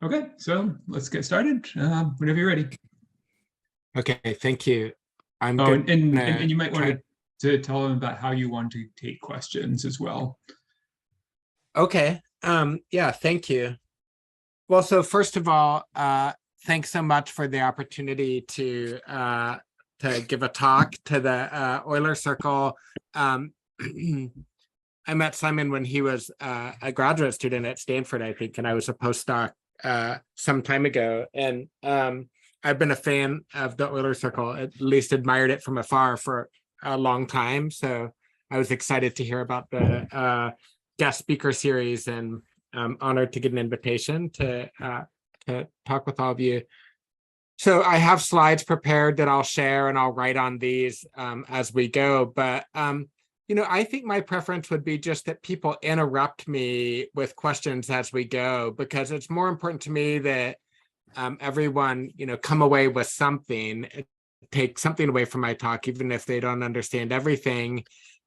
Okay, so let's get started. Whenever you're ready. Okay, thank you. I'm Oh, gonna and you might want try. to tell them about how you want to take questions as well. Okay. Yeah, thank you. Well, so first of all, thanks so much for the opportunity to give a talk to the Euler Circle. I met Simon when he was a graduate student at Stanford, I think, and I was a postdoc some time ago. And I've been a fan of the Euler Circle, at least admired it from afar for a long time. So I was excited to hear about the guest speaker series, and I'm honored to get an invitation to talk with all of you. So I have slides prepared that I'll share, and I'll write on these as we go. But I think my preference would be just that people interrupt me with questions as we go, because it's more important to me that everyone, come away with something, take something away from my talk, even if they don't understand everything.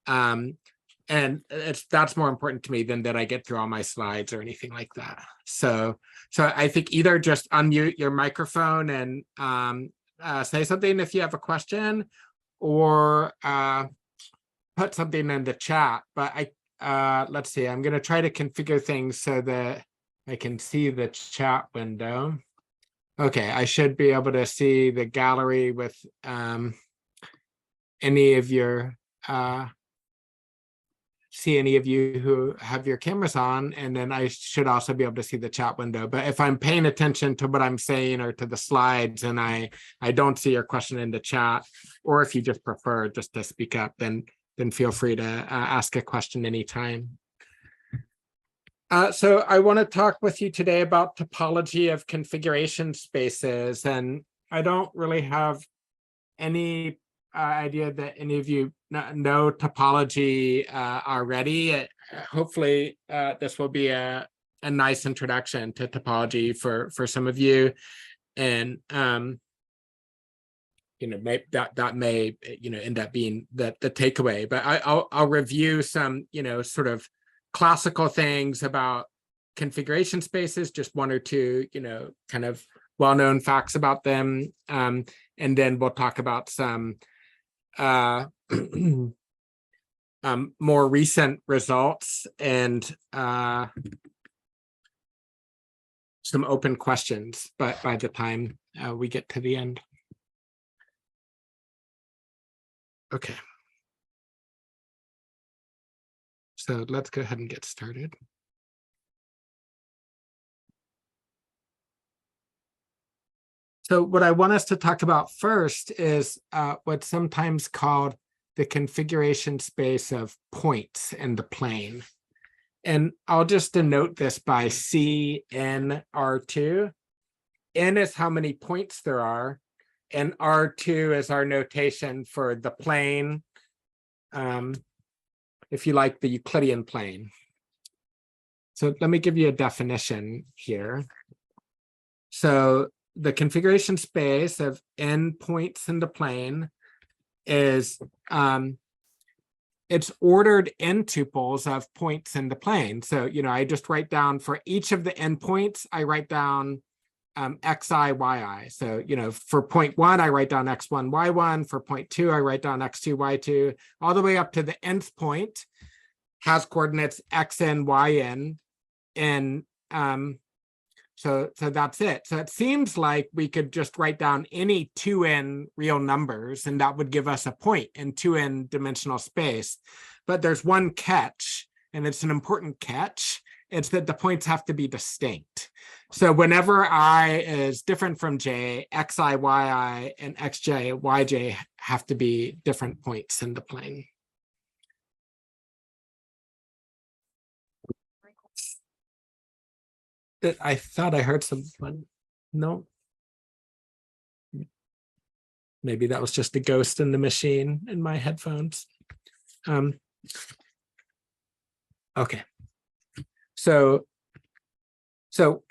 And that's more important to me than that I get through all my slides or anything like that. So I think either just unmute your microphone and say something if you have a question, or put something in the chat. But let's see, I'm going to try to configure things so that I can see the chat window. Okay, I should be able to see the gallery with any of your see any of you who have your cameras on, and then I should also be able to see the chat window. But if I'm paying attention to what I'm saying or to the slides and I don't see your question in the chat, or if you just prefer just to speak up, then feel free to ask a question anytime. So I want to talk with you today about topology of configuration spaces, and I don't really have any idea that any of you know topology already. Hopefully, this will be a nice introduction to topology for some of you, and that may end up being the takeaway. But I'll review some sort of classical things about configuration spaces, just one or two kind of well-known facts about them, and then we'll talk about some more recent results and some open questions, but by the time we get to the end. Okay. So let's go ahead and get started. So what I want us to talk about first is what's sometimes called the configuration space of points in the plane. And I'll just denote this by C n R2. N is how many points there are, and R2 is our notation for the plane, if you like, the Euclidean plane. So let me give you a definition here. So the configuration space of n points in the plane is it's ordered n tuples of points in the plane. So I just write down for each of the n points, I write down xi, yi. So for point 1, I write down x1, y1. For point 2, I write down x2, y2, all the way up to the nth point has coordinates xn, yn, and so that's it. So it seems like we could just write down any 2n real numbers, and that would give us a point in 2n dimensional space. But there's one catch, and it's an important catch. It's that the points have to be distinct. So whenever I is different from j, xi, yi, and xj, yj have to be different points in the plane. I thought I heard someone. No. Maybe that was just a ghost in the machine in my headphones. Okay. So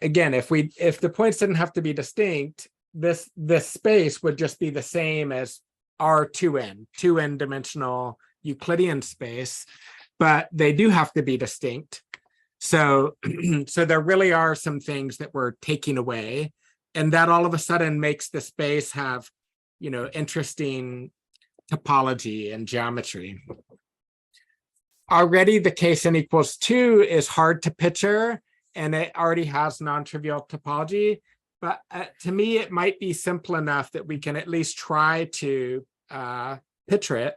again, if the points didn't have to be distinct, this space would just be the same as R2n, 2n dimensional Euclidean space, but they do have to be distinct. So, so there really are some things that we're taking away, and that all of a sudden makes the space have, interesting topology and geometry. Already the case n equals 2 is hard to picture, and it already has non-trivial topology. But to me, it might be simple enough that we can at least try to picture it.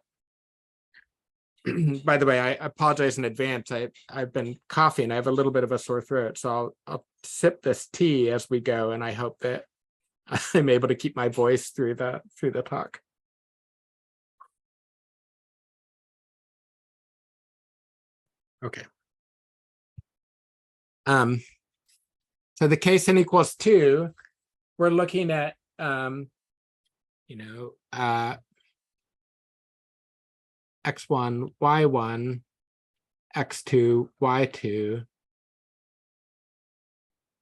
By the way, I apologize in advance. I've been coughing. I have a little bit of a sore throat, so I'll sip this tea as we go, and I hope that I'm able to keep my voice through the talk. Okay. So the case n equals 2, we're looking at x1, y1, x2, y2.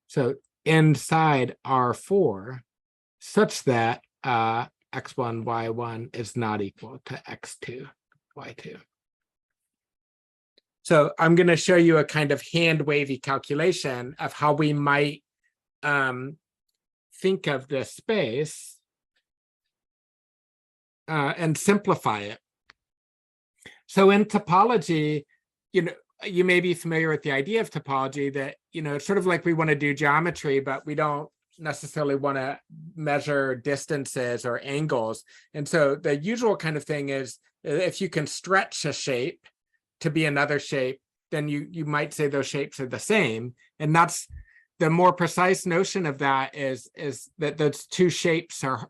So inside R4, such that x1, y1 is not equal to x2, y2. So I'm going to show you a kind of hand-wavy calculation of how we might think of this space and simplify it. So in topology, you may be familiar with the idea of topology that, it's sort of like we want to do geometry, but we don't necessarily want to measure distances or angles. And so the usual kind of thing is if you can stretch a shape to be another shape, then you might say those shapes are the same. And that's the more precise notion of that is that those two shapes are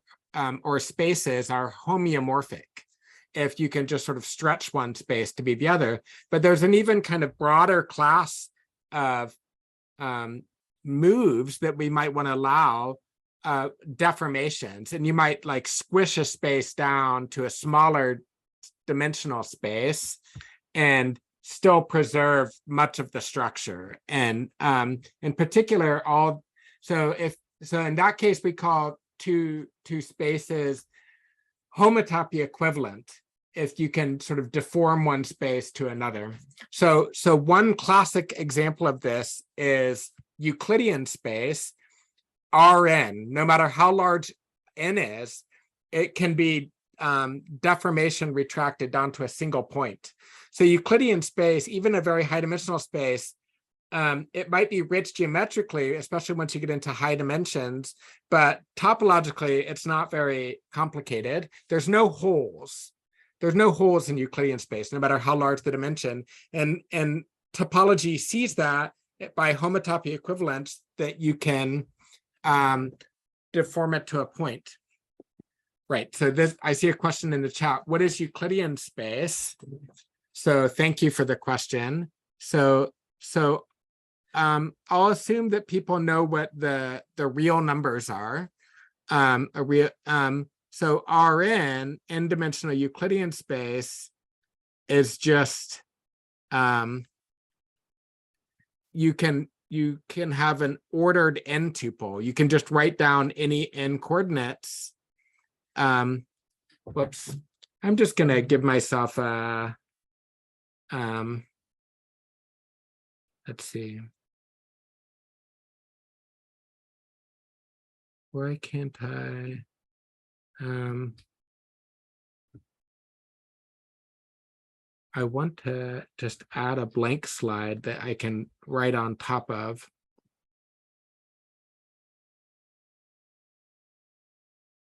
or spaces are homeomorphic if you can just sort of stretch one space to be the other. But there's an even kind of broader class of moves that we might want to allow, deformations, and you might like squish a space down to a smaller dimensional space and still preserve much of the structure. And in particular, so in that case, we call two spaces homotopy equivalent if you can sort of deform one space to another. So one classic example of this is Euclidean space, Rn. No matter how large n is, it can be deformation retracted down to a single point. So Euclidean space, even a very high dimensional space, it might be rich geometrically, especially once you get into high dimensions, but topologically, it's not very complicated. There's no holes. There's no holes in Euclidean space, no matter how large the dimension. And topology sees that by homotopy equivalence that you can deform it to a point. Right, so this, I see a question in the chat. What is Euclidean space? So thank you for the question. So I'll assume that people know what the real numbers are. So Rn, n-dimensional Euclidean space, is just you can have an ordered n tuple. You can just write down any n coordinates. Whoops, I'm just gonna give myself a let's see. Why can't I? I want to just add a blank slide that I can write on top of.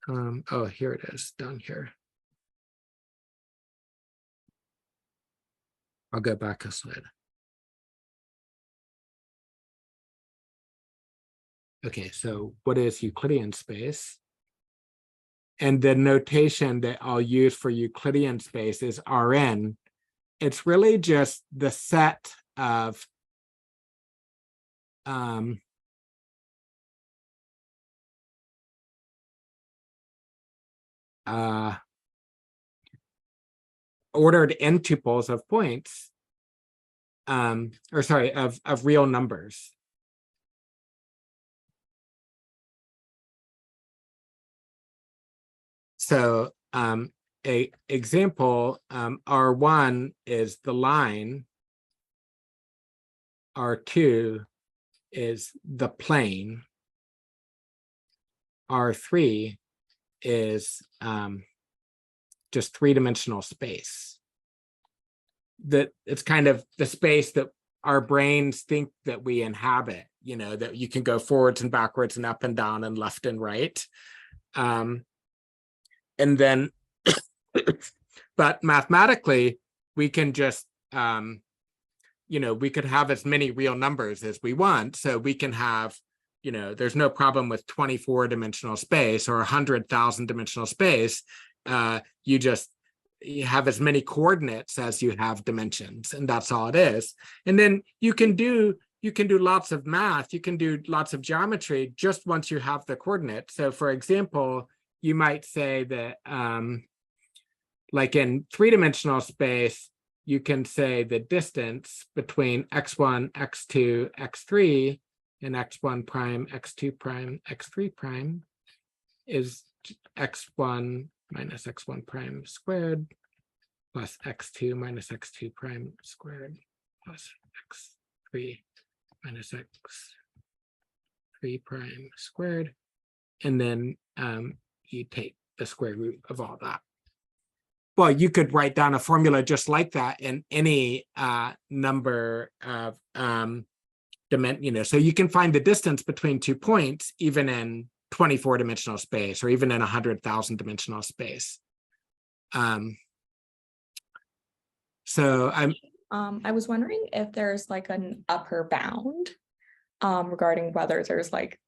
Oh, here it is, down here. I'll go back a slide. Okay, so what is Euclidean space? And the notation that I'll use for Euclidean space is Rn. It's really just the set of ordered n tuples of points, or sorry, of real numbers. So a example, R1 is the line R2 is the plane. R3 is just three-dimensional space. That it's kind of the space that our brains think that we inhabit, you know, that you can go forwards and backwards and up and down and left and right. And then, but mathematically, we can just, you know, we could have as many real numbers as we want. So we can have, you know, there's no problem with 24-dimensional space or 100,000 dimensional space. You have as many coordinates as you have dimensions, and that's all it is. And then you can do lots of math, you can do lots of geometry just once you have the coordinates. So for example, you might say that like in three-dimensional space, you can say the distance between x1, x2, x3, and x1 prime, x2 prime, x3 prime is x1 minus x1 prime squared plus x2 minus x2 prime squared plus x3 minus x3 prime squared. And then you take the square root of all that. Well, you could write down a formula just like that in any number of you know, so you can find the distance between 2 points even in 24-dimensional space or even in 100,000 dimensional space. So I was wondering if there's like an upper bound regarding whether there's like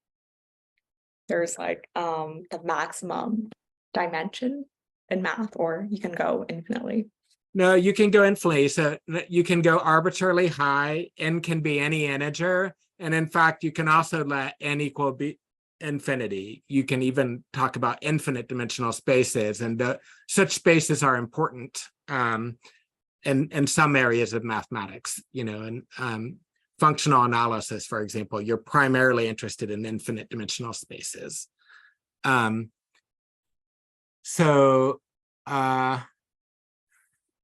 the maximum dimension in math, or you can go infinitely. No, you can go infinitely. So you can go arbitrarily high. N can be any integer. And in fact, you can also let n equal be infinity. You can even talk about infinite dimensional spaces, and such spaces are important in some areas of mathematics, you know, and functional analysis, for example, you're primarily interested in infinite dimensional spaces.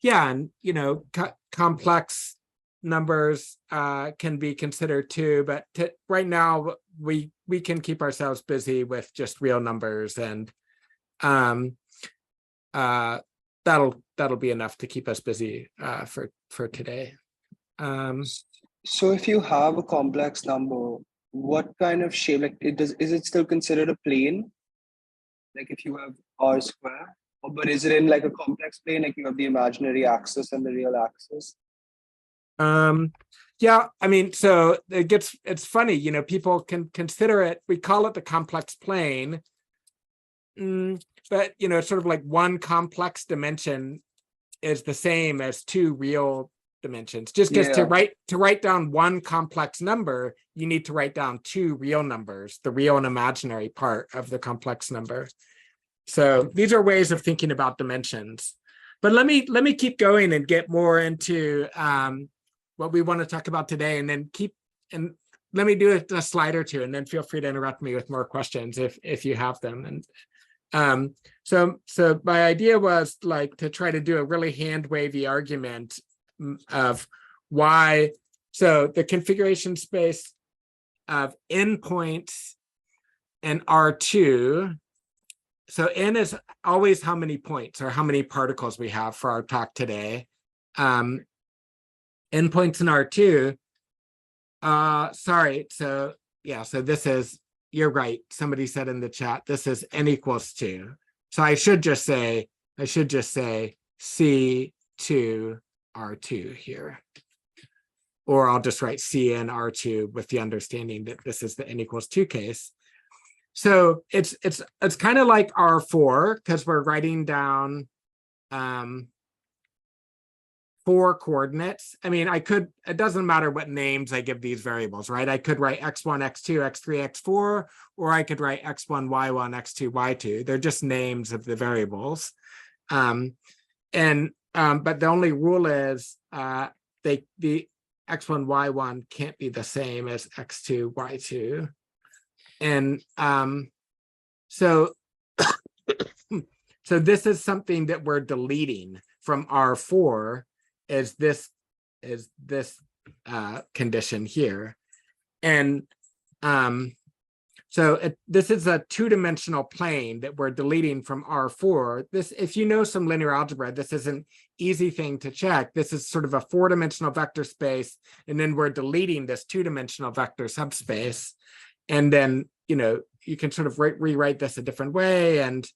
Yeah, and you know, complex numbers can be considered too, but right now we can keep ourselves busy with just real numbers, and that'll be enough to keep us busy for today. So if you have a complex number, what kind of shape, like is it still considered a plane? Like if you have r square, but is it in like a complex plane, like you have the imaginary axis and the real axis? Yeah, I mean, so it's funny, you know, people can consider it, we call it the complex plane, but you know, it's sort of like one complex dimension is the same as two real dimensions. Just because to write down one complex number, you need to write down two real numbers, the real and imaginary part of the complex number. So these are ways of thinking about dimensions. But let me keep going and get more into what we want to talk about today, and then let me do a slide or two, and then feel free to interrupt me with more questions if you have them. And so my idea was like to try to do a really hand-wavy argument of why. So the configuration space of n points and R2. So n is always how many points or how many particles we have for our talk today. N points in R2. Sorry. So yeah. So this is, you're right. Somebody said in the chat, this is n equals 2. So I should just say C2 R2 here. Or I'll just write Cn R2 with the understanding that this is the n equals 2 case. So it's kind of like R4 because we're writing down 4 coordinates. I mean, it doesn't matter what names I give these variables, right? I could write x1, x2, x3, x4, or I could write x1, y1, x2, y2. They're just names of the variables. But the only rule is the x1, y1 can't be the same as x2, y2. And so this is something that we're deleting from R4 is this condition here. And this is a two-dimensional plane that we're deleting from R4. This, if you know some linear algebra, this is an easy thing to check. This is sort of a four-dimensional vector space, and then we're deleting this two-dimensional vector subspace. And then, you can sort of rewrite this a different way. And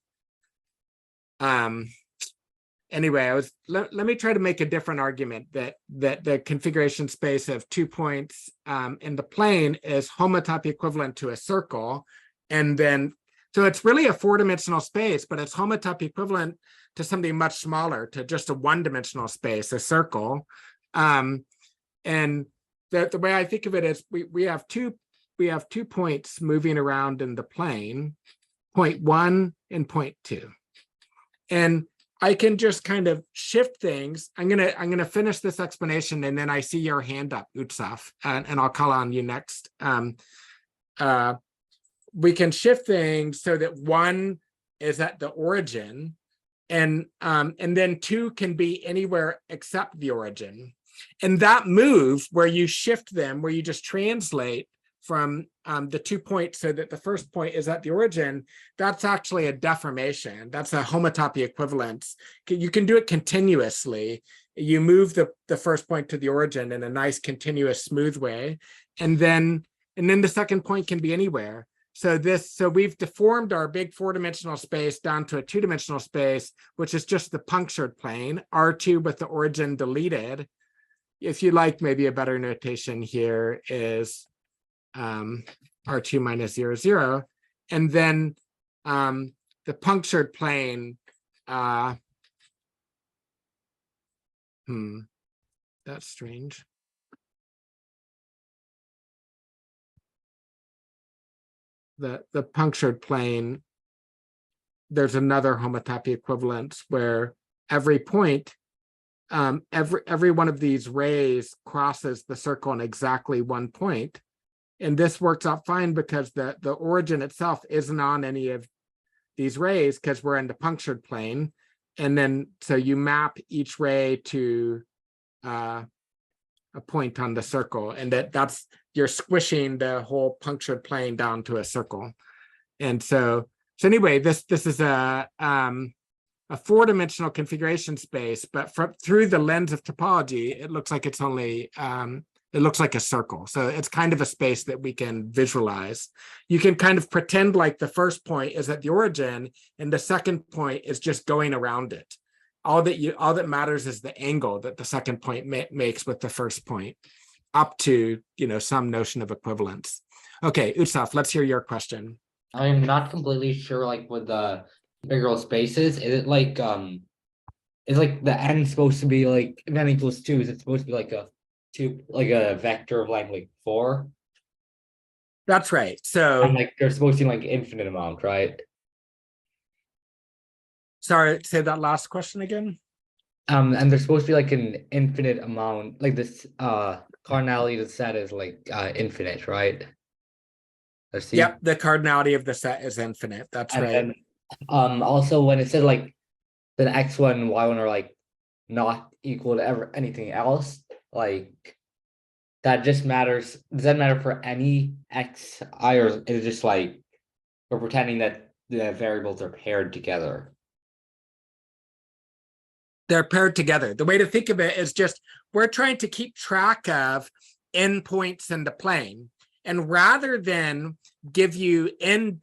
anyway, let me try to make a different argument that the configuration space of 2 points in the plane is homotopy equivalent to a circle. And then, so it's really a four-dimensional space, but it's homotopy equivalent to something much smaller, to just a one-dimensional space, a circle. And the way I think of it is we have 2 points moving around in the plane, point 1 and point 2. And I can just kind of shift things. I'm gonna finish this explanation, and then I see your hand up, Utsaf, and I'll call on you next. We can shift things so that 1 is at the origin, and then 2 can be anywhere except the origin. And that move where you shift them, where you just translate from the 2 points so that the first point is at the origin, that's actually a deformation. That's a homotopy equivalence. You can do it continuously. You move the first point to the origin in a nice, continuous, smooth way. And then the second point can be anywhere. So we've deformed our big four-dimensional space down to a two-dimensional space, which is just the punctured plane, R2 with the origin deleted. If you like, maybe a better notation here is R2 minus 0, 0. And then the punctured plane, that's strange. The punctured plane, there's another homotopy equivalence where every point, every one of these rays crosses the circle in exactly 1 point. And this works out fine because the origin itself isn't on any of these rays because we're in the punctured plane. And then, so you map each ray to a point on the circle, and that's, you're squishing the whole punctured plane down to a circle. And so anyway, this is a four-dimensional configuration space, but through the lens of topology, it looks like it's only, it looks like a circle. So it's kind of a space that we can visualize. You can kind of pretend like the first point is at the origin and the second point is just going around it. All that matters is the angle that the second point makes with the first point, up to some notion of equivalence. Okay, Utsaf, let's hear your question. I'm not completely sure, like with the integral spaces, is it like is like the n supposed to be like if n equals 2? Is it supposed to be like a vector of like 4? That's right. So and like they're supposed to be like infinite amount, right? Sorry, say that last question again. And there's supposed to be like an infinite amount, like this cardinality of the set is like infinite, right? Let's see. Yep, the cardinality of the set is infinite. That's right. Then, also when it said like the x1 and y1 are like not equal to anything else, like that just matters. Does that matter for any xi, or is it just like we're pretending that the variables are paired together? They're paired together. The way to think of it is just we're trying to keep track of n points in the plane, and rather than giving you n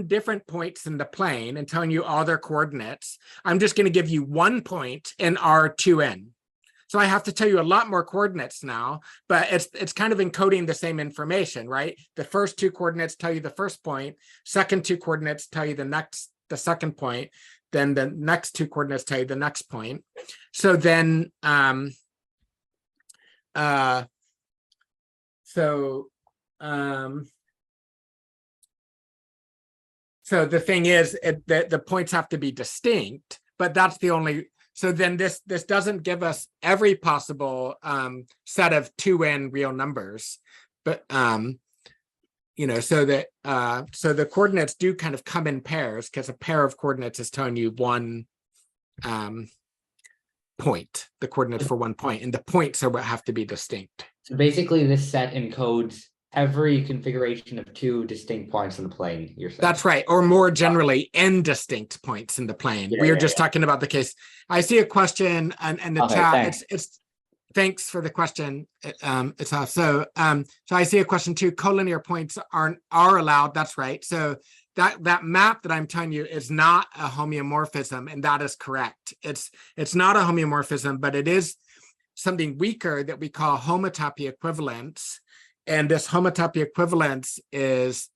different points in the plane and telling you all their coordinates, I'm just going to give you 1 point in R2n. So I have to tell you a lot more coordinates now, but it's kind of encoding the same information, right? The first 2 coordinates tell you the first point, second 2 coordinates tell you the second point, then the next 2 coordinates tell you the next point. So then, so the thing is that the points have to be distinct, but that's the only. So then this doesn't give us every possible set of 2n real numbers, but so the coordinates do kind of come in pairs because a pair of coordinates is telling you one point, the coordinates for one point, and the points are what have to be distinct. So basically this set encodes every configuration of two distinct points in the plane, you're saying. That's right. Or more generally, n distinct points in the plane. Yeah, We are yeah, just talking about the case. I see a question in the Okay, chat. thanks. It's thanks for the question. It's off. So I see a question too. Collinear points are allowed. That's right. So that map that I'm telling you is not a homeomorphism, and that is correct. It's not a homeomorphism, but it is something weaker that we call homotopy equivalence. And this homotopy equivalence is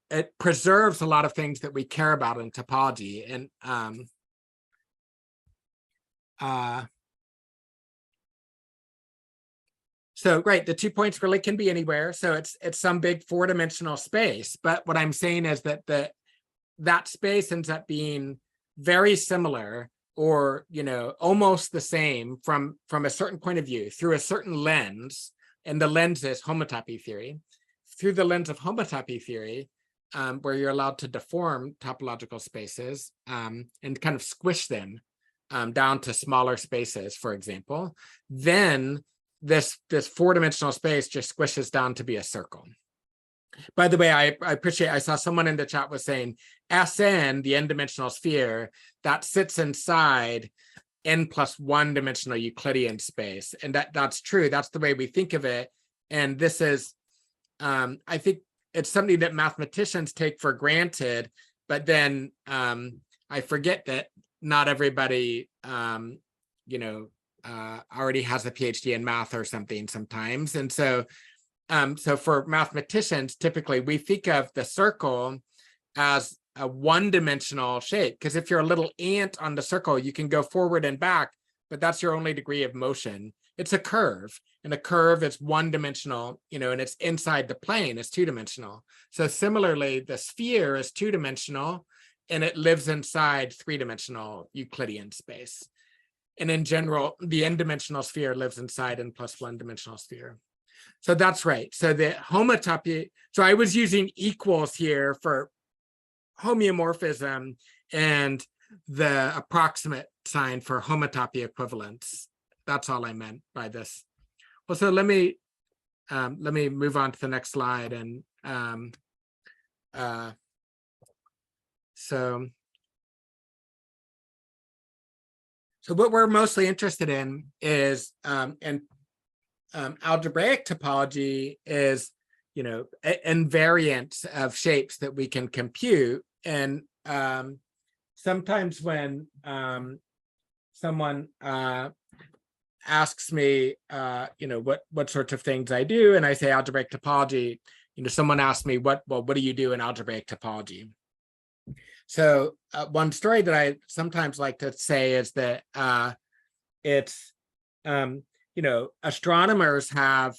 it preserves a lot of things that we care about in topology. And so great, the 2 points really can be anywhere. So it's some big 4-dimensional space. But what I'm saying is that that space ends up being very similar, or almost the same from a certain point of view through a certain lens, and the lens is homotopy theory. Through the lens of homotopy theory, where you're allowed to deform topological spaces and kind of squish them down to smaller spaces, for example, then this 4-dimensional space just squishes down to be a circle. By the way, I appreciate, I saw someone in the chat was saying Sn, the n-dimensional sphere, that sits inside n+1 dimensional Euclidean space. And that's true. That's the way we think of it. And this is, I think it's something that mathematicians take for granted, but then I forget that not everybody, already has a PhD in math or something sometimes. And so for mathematicians, typically we think of the circle as a 1-dimensional shape, because if you're a little ant on the circle, you can go forward and back, but that's your only degree of motion. It's a curve, and a curve is 1-dimensional, and it's inside the plane, it's 2-dimensional. So similarly, the sphere is 2-dimensional, and it lives inside 3-dimensional Euclidean space. And in general, the n-dimensional sphere lives inside n+1 dimensional sphere. So that's right. So the homotopy, so I was using equals here for homeomorphism and the approximate sign for homotopy equivalence. That's all I meant by this. Well, so let me move on to the next slide. And so what we're mostly interested in is algebraic topology is, invariants of shapes that we can compute. And sometimes when someone asks me, what sorts of things I do, and I say algebraic topology, someone asks me, what do you do in algebraic topology? So one story that I sometimes like to say is that it's astronomers have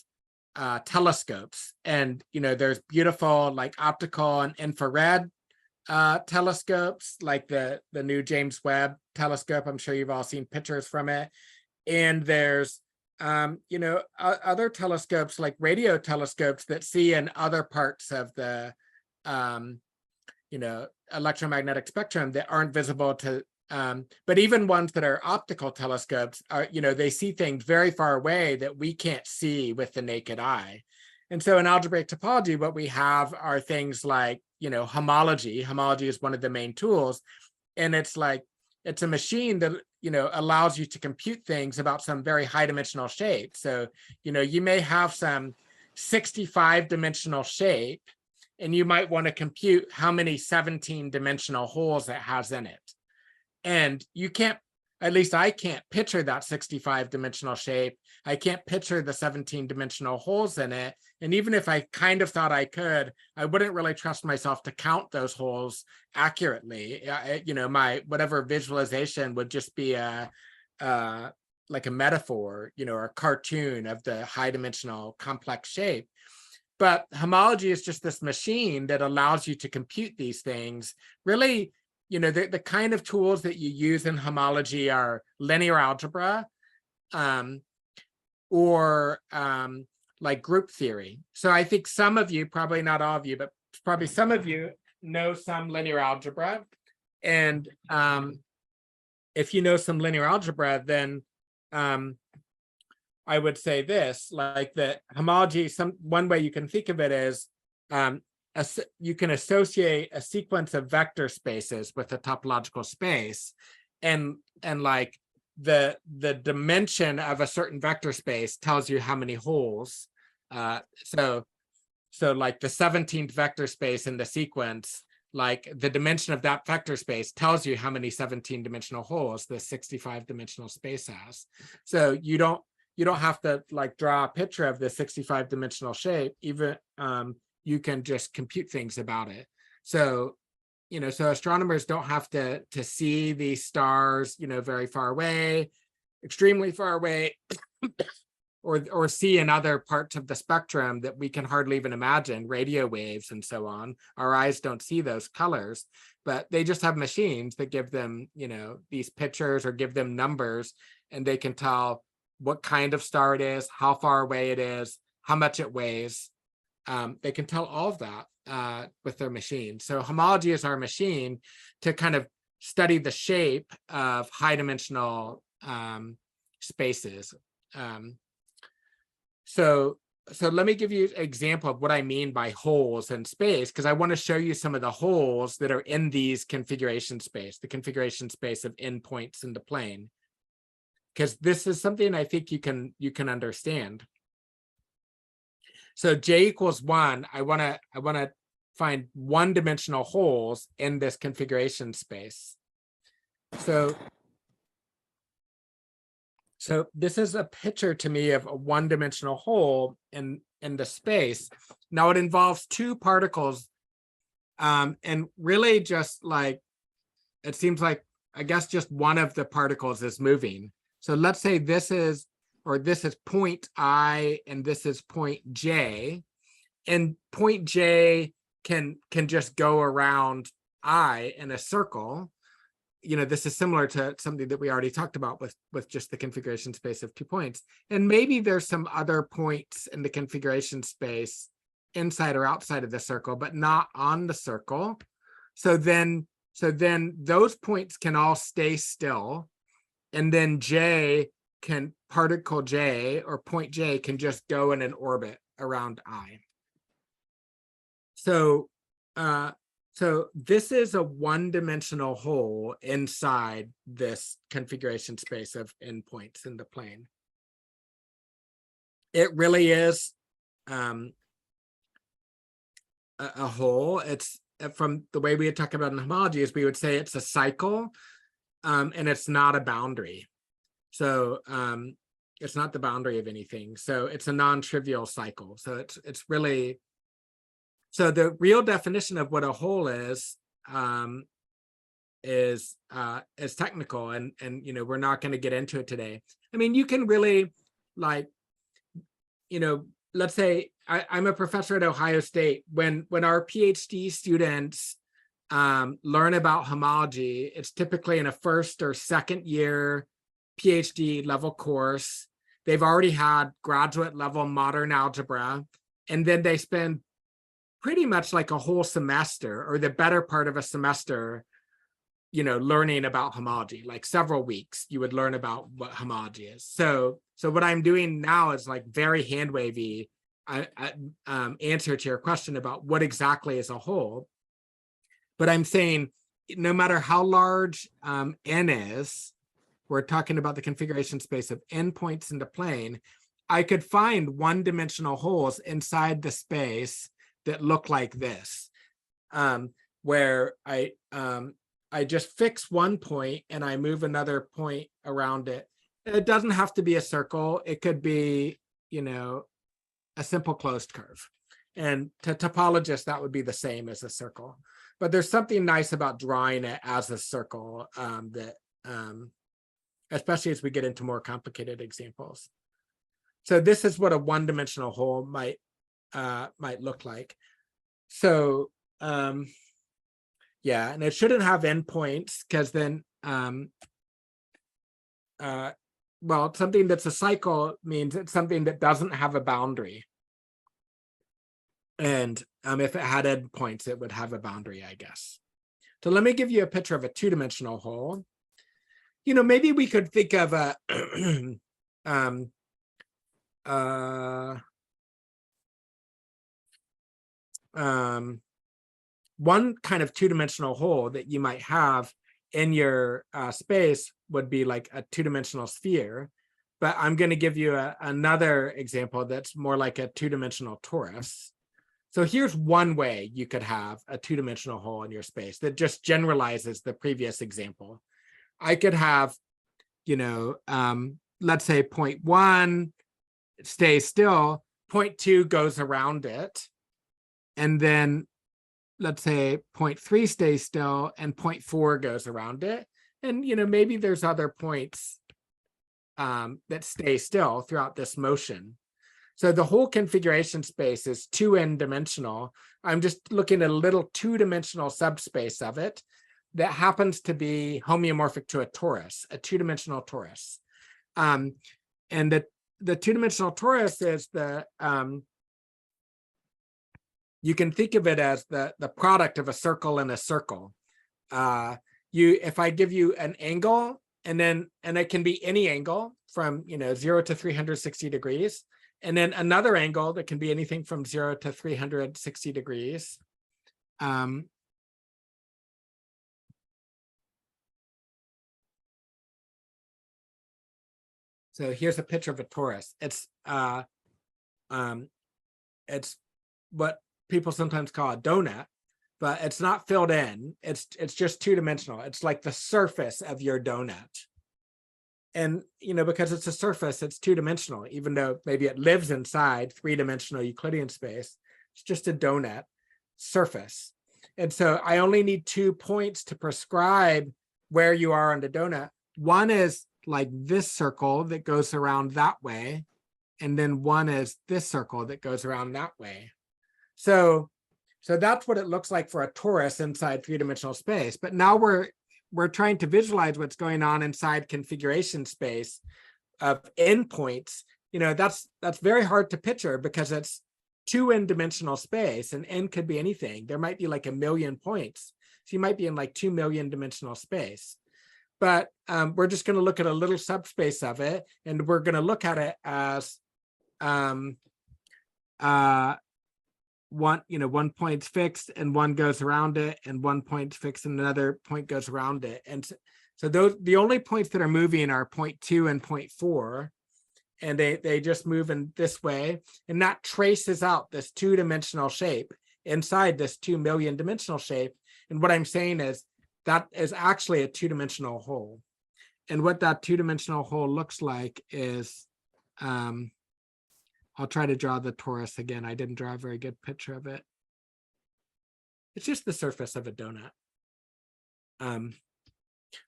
telescopes, and there's beautiful like optical and infrared telescopes, like the new James Webb telescope. I'm sure you've all seen pictures from it. And there's other telescopes like radio telescopes that see in other parts of the electromagnetic spectrum that aren't visible to but even ones that are optical telescopes are, they see things very far away that we can't see with the naked eye. And so in algebraic topology, what we have are things like, homology. Homology is one of the main tools. And it's a machine that, allows you to compute things about some very high dimensional shape. So, you may have some 65-dimensional shape, and you might want to compute how many 17-dimensional holes it has in it. And you can't, at least I can't picture that 65-dimensional shape. I can't picture the 17-dimensional holes in it. And even if I kind of thought I could, I wouldn't really trust myself to count those holes accurately. My whatever visualization would just be like a metaphor, or a cartoon of the high-dimensional complex shape. But homology is just this machine that allows you to compute these things. Really, the kind of tools that you use in homology are linear algebra or like group theory. So I think some of you, probably not all of you, but probably some of you know some linear algebra, and if you know some linear algebra, then I would say this, like that homology, one way you can think of it is you can associate a sequence of vector spaces with a topological space, and like the dimension of a certain vector space tells you how many holes. So like the 17th vector space in the sequence, like the dimension of that vector space tells you how many 17 dimensional holes the 65 dimensional space has. So you don't have to like draw a picture of the 65 dimensional shape, even you can just compute things about it. So, so astronomers don't have to see these stars, very far away, extremely far away, or see in other parts of the spectrum that we can hardly even imagine, radio waves and so on. Our eyes don't see those colors, but they just have machines that give them, these pictures or give them numbers, and they can tell what kind of star it is, how far away it is, how much it weighs. They can tell all of that with their machine. So homology is our machine to kind of study the shape of high dimensional spaces. So let me give you an example of what I mean by holes in space, because I want to show you some of the holes that are in these configuration space, the configuration space of endpoints in the plane, because this is something I think you can understand. So J equals 1, I want to find one-dimensional holes in this configuration space. So this is a picture to me of a one-dimensional hole in the space. Now it involves two particles, and really just like, it seems like, I guess just one of the particles is moving. So let's say this is point I and this is point J, and point J can just go around I in a circle. This is similar to something that we already talked about with just the configuration space of 2 points. And maybe there's some other points in the configuration space inside or outside of the circle, but not on the circle. So then those points can all stay still. And then particle J or point J can just go in an orbit around I. So this is a one-dimensional hole inside this configuration space of endpoints in the plane. It really is a hole. It's, from the way we had talked about in homology, is we would say it's a cycle, and it's not a boundary. So it's not the boundary of anything. So it's a non-trivial cycle. So it's really. So the real definition of what a hole is technical, and we're not going to get into it today. I mean, you can really, like, let's say I'm a professor at Ohio State. When our PhD students learn about homology, it's typically in a first or second year PhD level course. They've already had graduate level modern algebra, and then they spend pretty much like a whole semester, or the better part of a semester, learning about homology. Like several weeks, you would learn about what homology is. So what I'm doing now is like very hand wavy answer to your question about what exactly is a hole. But I'm saying no matter how large n is, we're talking about the configuration space of endpoints in the plane, I could find one-dimensional holes inside the space that look like this, where I just fix one point and I move another point around it. It doesn't have to be a circle. It could be, a simple closed curve. And to topologists, that would be the same as a circle. But there's something nice about drawing it as a circle that, especially as we get into more complicated examples. So this is what a one-dimensional hole might look like. So yeah, and it shouldn't have endpoints, because then well, something that's a cycle means it's something that doesn't have a boundary. And if it had endpoints, it would have a boundary, I guess. So let me give you a picture of a two-dimensional hole. You know, maybe we could think of a one kind of two-dimensional hole that you might have in your space would be like a two-dimensional sphere. But I'm going to give you another example that's more like a two-dimensional torus. So here's one way you could have a two-dimensional hole in your space that just generalizes the previous example. I could have, you know, let's say 0.1 stays still, 0.2 goes around it, and then let's say 0.3 stays still and 0.4 goes around it. And, you know, maybe there's other points that stay still throughout this motion. So the whole configuration space is 2n dimensional. I'm just looking at a little two-dimensional subspace of it that happens to be homeomorphic to a torus, a two-dimensional torus. And the two-dimensional torus is the, you can think of it as the product of a circle and a circle. If I give you an angle, and it can be any angle from 0 to 360 degrees, and then another angle that can be anything from 0 to 360 degrees. So here's a picture of a torus. It's what people sometimes call a donut, but it's not filled in. It's just two-dimensional. It's like the surface of your donut. And, because it's a surface, it's two-dimensional, even though maybe it lives inside three-dimensional Euclidean space. It's just a donut surface. And so I only need 2 points to prescribe where you are on the donut. One is like this circle that goes around that way. And then one is this circle that goes around that way. So that's what it looks like for a torus inside three-dimensional space. But now we're trying to visualize what's going on inside configuration space of endpoints. That's very hard to picture because it's 2n dimensional space, and n could be anything. There might be like 1 million points. So you might be in like 2 million dimensional space. But we're just going to look at a little subspace of it, and we're going to look at it as one point's fixed and one goes around it, and 1 point's fixed and another point goes around it. And so the only points that are moving are 0.2 and 0.4, and they just move in this way, and that traces out this two-dimensional shape inside this 2 million dimensional shape. And what I'm saying is that is actually a two-dimensional hole. And what that two-dimensional hole looks like is I'll try to draw the torus again. I didn't draw a very good picture of it. It's just the surface of a donut.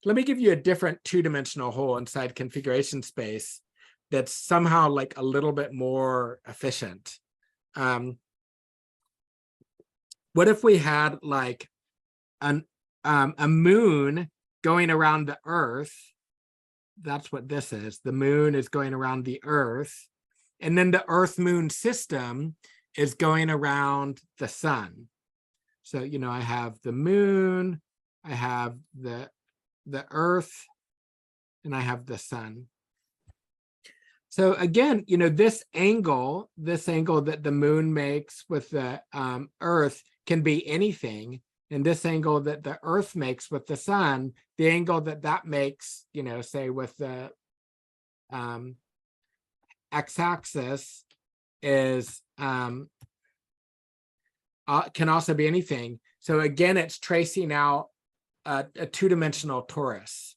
Let me give you a different two-dimensional hole inside configuration space that's somehow like a little bit more efficient. What if we had like a moon going around the Earth? That's what this is. The moon is going around the Earth. And then the Earth-Moon system is going around the sun. So, I have the moon, I have the Earth, and I have the sun. So again, this angle that the moon makes with the Earth can be anything. And this angle that the Earth makes with the sun, the angle that makes, say with the x-axis is can also be anything. So again, it's tracing out a two-dimensional torus.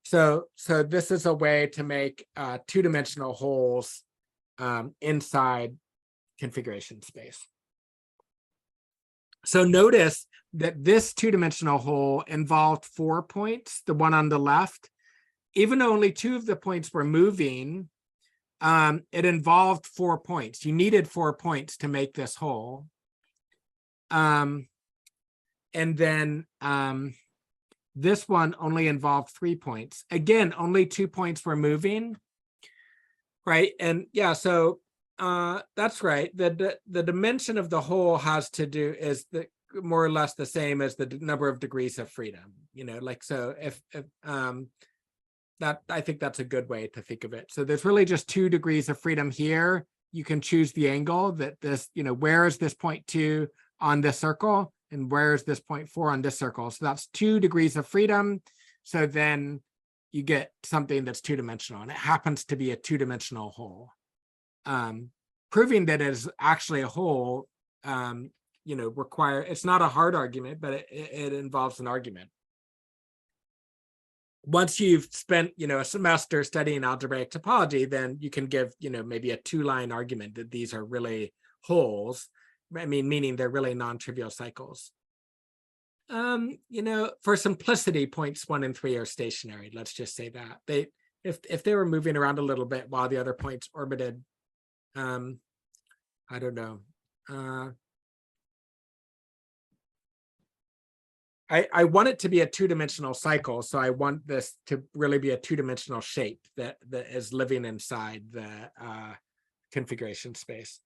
So this is a way to make two-dimensional holes inside configuration space. So notice that this two-dimensional hole involved 4 points, the one on the left. Even though only 2 of the points were moving, it involved 4 points. You needed 4 points to make this hole. And then this one only involved 3 points. Again, only 2 points were moving, right? And yeah, so That's right. The dimension of the whole has to do is the more or less the same as the number of degrees of freedom. Like, so if that, I think that's a good way to think of it. So there's really just 2 degrees of freedom here. You can choose the angle that this, where is this point 2 on this circle, and where is this point 4 on this circle. So that's 2 degrees of freedom. So then you get something that's 2-dimensional, and it happens to be a 2-dimensional whole. Proving that it is actually a whole, it's not a hard argument, but it involves an argument. Once you've spent, a semester studying algebraic topology, then you can give, maybe a 2-line argument that these are really wholes. Meaning they're really non-trivial cycles. For simplicity, points 1 and 3 are stationary. Let's just say that if they were moving around a little bit while the other points orbited, I don't know. I want it to be a 2-dimensional cycle, so I want this to really be a 2-dimensional shape that is living inside the configuration space.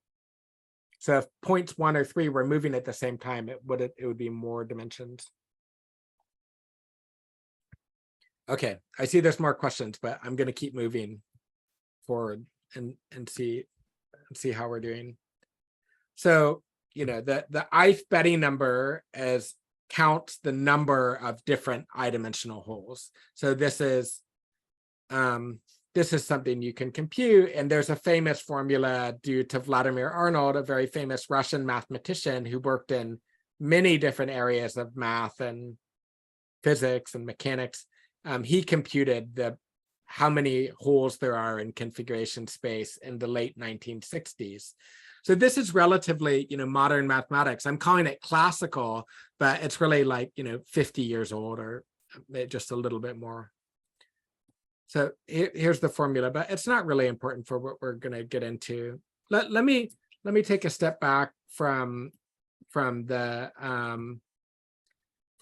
So if points 1 or 3 were moving at the same time, it would be more dimensions. Okay, I see there's more questions, but I'm going to keep moving forward and see how we're doing. So, the ith Betty number counts the number of different I-dimensional wholes. So this is something you can compute, and there's a famous formula due to Vladimir Arnold, a very famous Russian mathematician who worked in many different areas of math and physics and mechanics. He computed how many holes there are in configuration space in the late 1960s. So this is relatively, modern mathematics. I'm calling it classical, but it's really like, 50 years old or just a little bit more. So here's the formula, but it's not really important for what we're going to get into. Let me take a step back from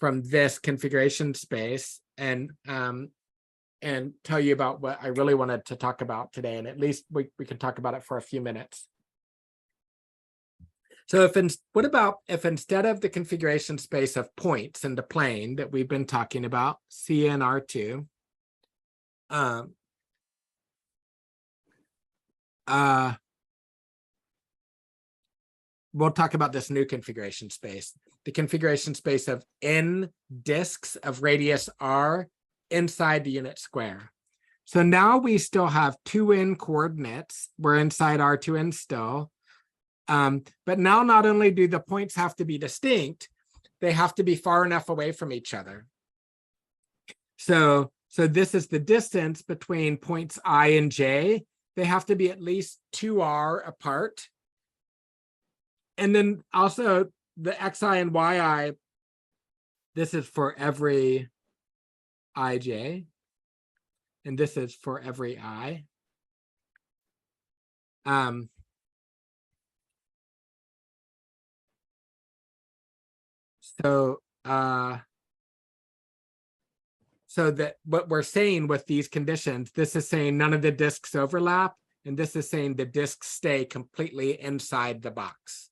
this configuration space and tell you about what I really wanted to talk about today, and at least we can talk about it for a few minutes. So what about if instead of the configuration space of points in the plane that we've been talking about, C and R2, we'll talk about this new configuration space, the configuration space of n disks of radius r inside the unit square. So now we still have 2n coordinates. We're inside R2n still. But now not only do the points have to be distinct, they have to be far enough away from each other. So this is the distance between points I and j. They have to be at least 2r apart. And then also the xi and yi, this is for every ij, and this is for every I. So that what we're saying with these conditions, this is saying none of the disks overlap, and this is saying the disks stay completely inside the box.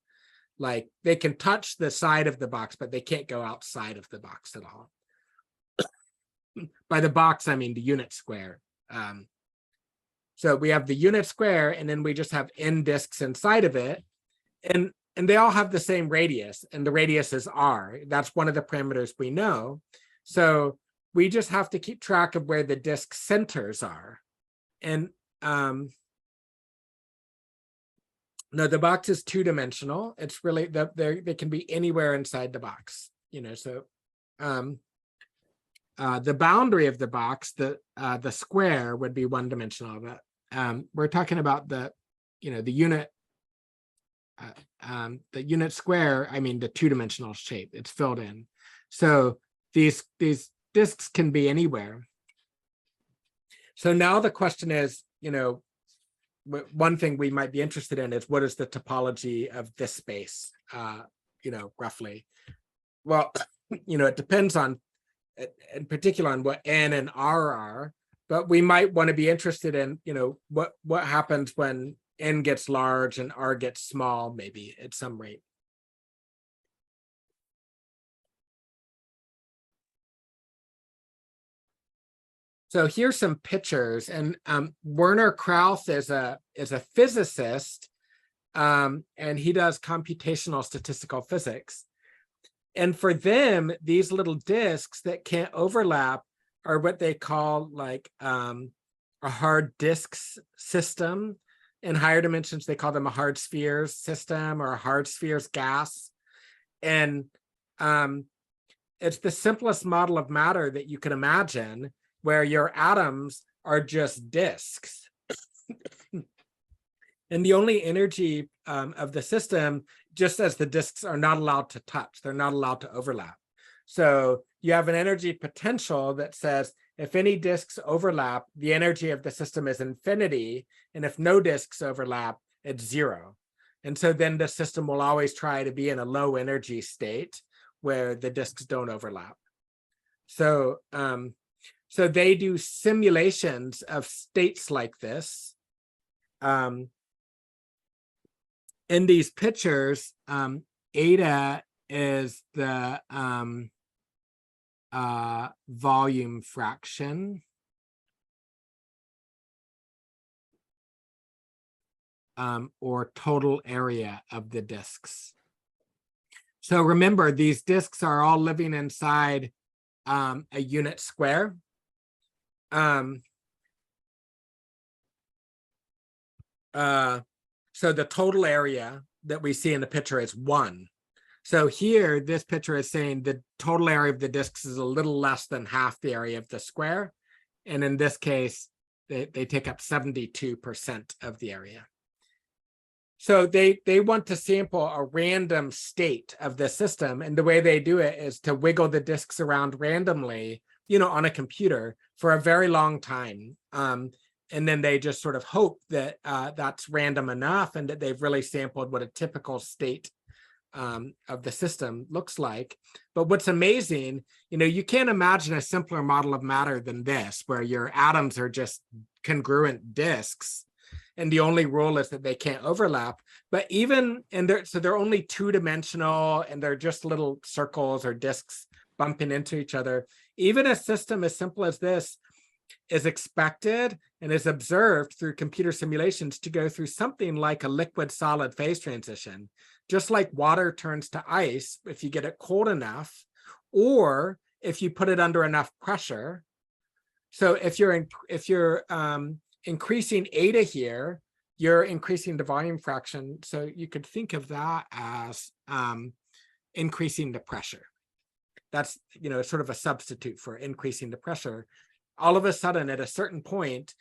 Like they can touch the side of the box, but they can't go outside of the box at all. By the box, I mean the unit square. So we have the unit square, and then we just have n disks inside of it. And they all have the same radius, and the radius is r. That's one of the parameters we know. So we just have to keep track of where the disk centers are. And no, the box is 2-dimensional. It's really, they can be anywhere inside the box, so the boundary of the box, the square would be 1-dimensional. But we're talking about the unit square, I mean the 2-dimensional shape, it's filled in. So these disks can be anywhere. So now the question is, one thing we might be interested in is what is the topology of this space, roughly. Well, it depends on, in particular, on what n and r are, but we might want to be interested in, what happens when n gets large and r gets small, maybe at some rate. So here's some pictures, and Werner Krauss is a physicist, and he does computational statistical physics. And for them, these little disks that can't overlap are what they call like a hard disks system. In higher dimensions, they call them a hard spheres system or a hard spheres gas. And it's the simplest model of matter that you can imagine, where your atoms are just disks. And the only energy of the system, just as the disks are not allowed to touch, they're not allowed to overlap. So you have an energy potential that says, if any disks overlap, the energy of the system is infinity. And if no disks overlap, it's 0. And so then the system will always try to be in a low energy state where the disks don't overlap. So, so they do simulations of states like this. In these pictures, eta is the volume fraction. Or total area of the disks. So remember, these disks are all living inside a unit square. So the total area that we see in the picture is 1. So here, this picture is saying the total area of the disks is a little less than half the area of the square. And in this case, they take up 72% of the area. So they want to sample a random state of the system. And the way they do it is to wiggle the disks around randomly, on a computer for a very long time. And then they just sort of hope that that's random enough and that they've really sampled what a typical state of the system looks like. But what's amazing, you can't imagine a simpler model of matter than this, where your atoms are just congruent disks. And the only rule is that they can't overlap. But so they're only 2-dimensional, and they're just little circles or disks bumping into each other. Even a system as simple as this is expected and is observed through computer simulations to go through something like a liquid solid phase transition, just like water turns to ice if you get it cold enough, or if you put it under enough pressure. So if you're increasing eta here, you're increasing the volume fraction. So you could think of that as increasing the pressure. That's sort of a substitute for increasing the pressure. All of a sudden, at a certain point,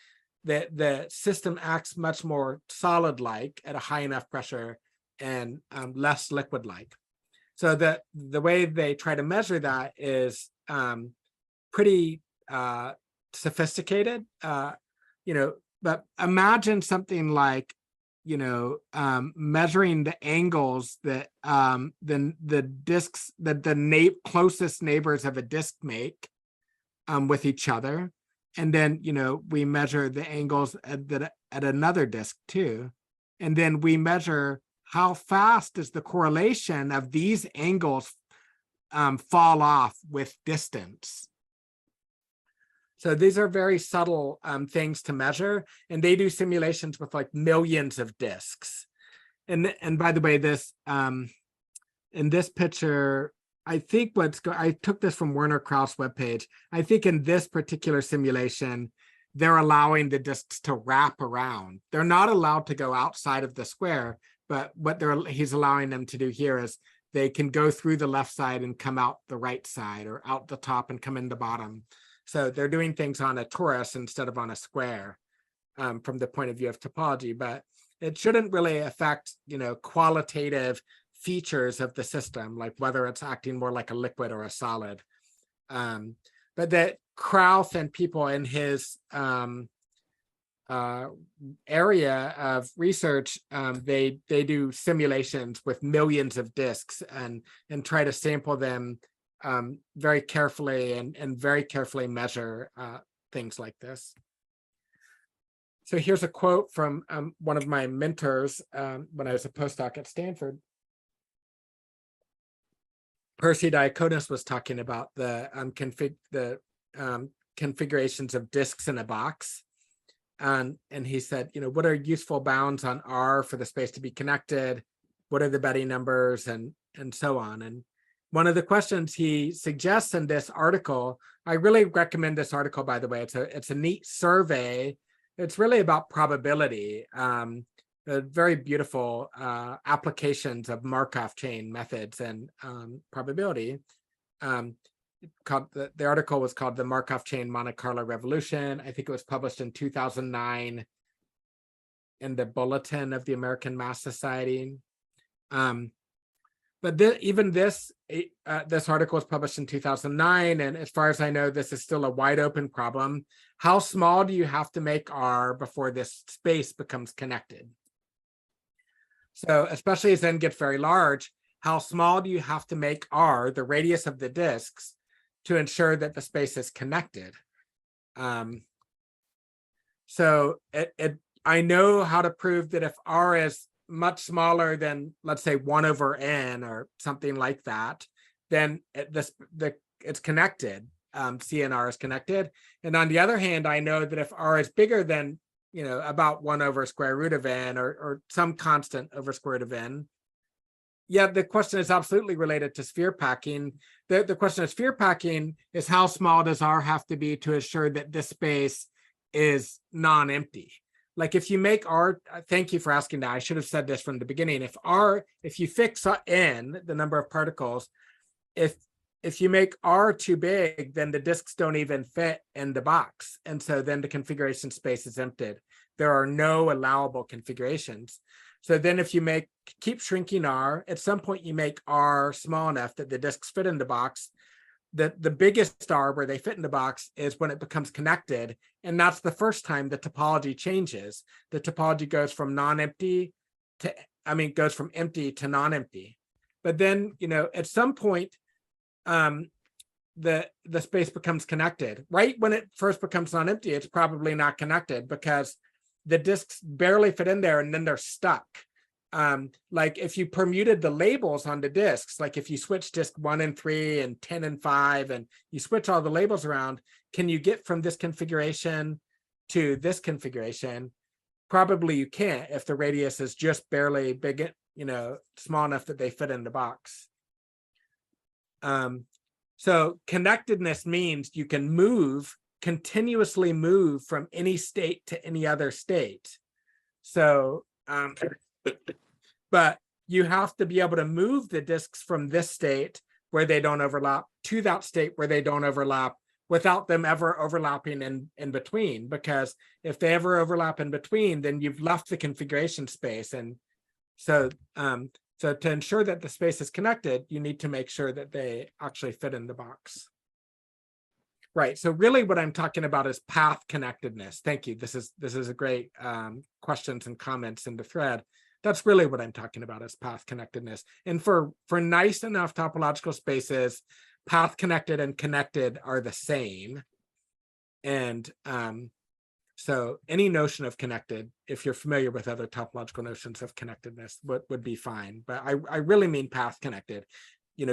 the system acts much more solid-like at a high enough pressure and less liquid-like. So the way they try to measure that is pretty sophisticated, but imagine something like, measuring the angles that the disks that the closest neighbors of a disk make with each other. And then, we measure the angles at another disk too. And then we measure how fast does the correlation of these angles fall off with distance. So these are very subtle things to measure, and they do simulations with like millions of disks. And by the way, this in this picture, I think I took this from Werner Krauss webpage. I think in this particular simulation, they're allowing the disks to wrap around. They're not allowed to go outside of the square, but what he's allowing them to do here is they can go through the left side and come out the right side, or out the top and come in the bottom. So they're doing things on a torus instead of on a square from the point of view of topology, but it shouldn't really affect, qualitative features of the system, like whether it's acting more like a liquid or a solid. But that Krauss and people in his area of research, they do simulations with millions of disks and try to sample them very carefully and very carefully measure things like this. So here's a quote from one of my mentors when I was a postdoc at Stanford. Percy Diaconis was talking about the configurations of disks in a box. And he said, what are useful bounds on R for the space to be connected? What are the Betty numbers and so on? And one of the questions he suggests in this article, I really recommend this article, by the way. It's a neat survey. It's really about probability. Very beautiful applications of Markov chain methods and probability. The article was called The Markov Chain Monte Carlo Revolution. I think it was published in 2009 in the Bulletin of the American Math Society. But even this article was published in 2009, and as far as I know, this is still a wide open problem. How small do you have to make R before this space becomes connected? So especially as n gets very large, how small do you have to make R, the radius of the disks, to ensure that the space is connected? So I know how to prove that if R is much smaller than, let's say, 1 over n or something like that, then it's connected. C and R is connected. And on the other hand, I know that if R is bigger than, about 1 over square root of n or some constant over square root of n, yeah, the question is absolutely related to sphere packing. The question of sphere packing is how small does R have to be to ensure that this space is non-empty? Like if you make R, thank you for asking that. I should have said this from the beginning. If you fix n, the number of particles, if you make R too big, then the disks don't even fit in the box. And so then the configuration space is emptied. There are no allowable configurations. So then if you keep shrinking R, at some point you make R small enough that the disks fit in the box. The biggest R where they fit in the box is when it becomes connected. And that's the first time the topology changes. The topology goes from non-empty goes from empty to non-empty. But then, at some point, the space becomes connected. Right when it first becomes non-empty, it's probably not connected because the disks barely fit in there and then they're stuck. Like if you permuted the labels on the disks, like if you switch disk 1 and 3 and 10 and 5 and you switch all the labels around, can you get from this configuration to this configuration? Probably you can't if the radius is just barely big, small enough that they fit in the box. So connectedness means you can continuously move from any state to any other state. So, but you have to be able to move the disks from this state where they don't overlap to that state where they don't overlap without them ever overlapping in between. Because if they ever overlap in between, then you've left the configuration space. And so, so to ensure that the space is connected, you need to make sure that they actually fit in the box. Right. So really what I'm talking about is path connectedness. Thank you. This is a great questions and comments in the thread. That's really what I'm talking about is path connectedness. And for nice enough topological spaces, path connected and connected are the same. And so any notion of connected, if you're familiar with other topological notions of connectedness, would be fine. But I really mean path connected.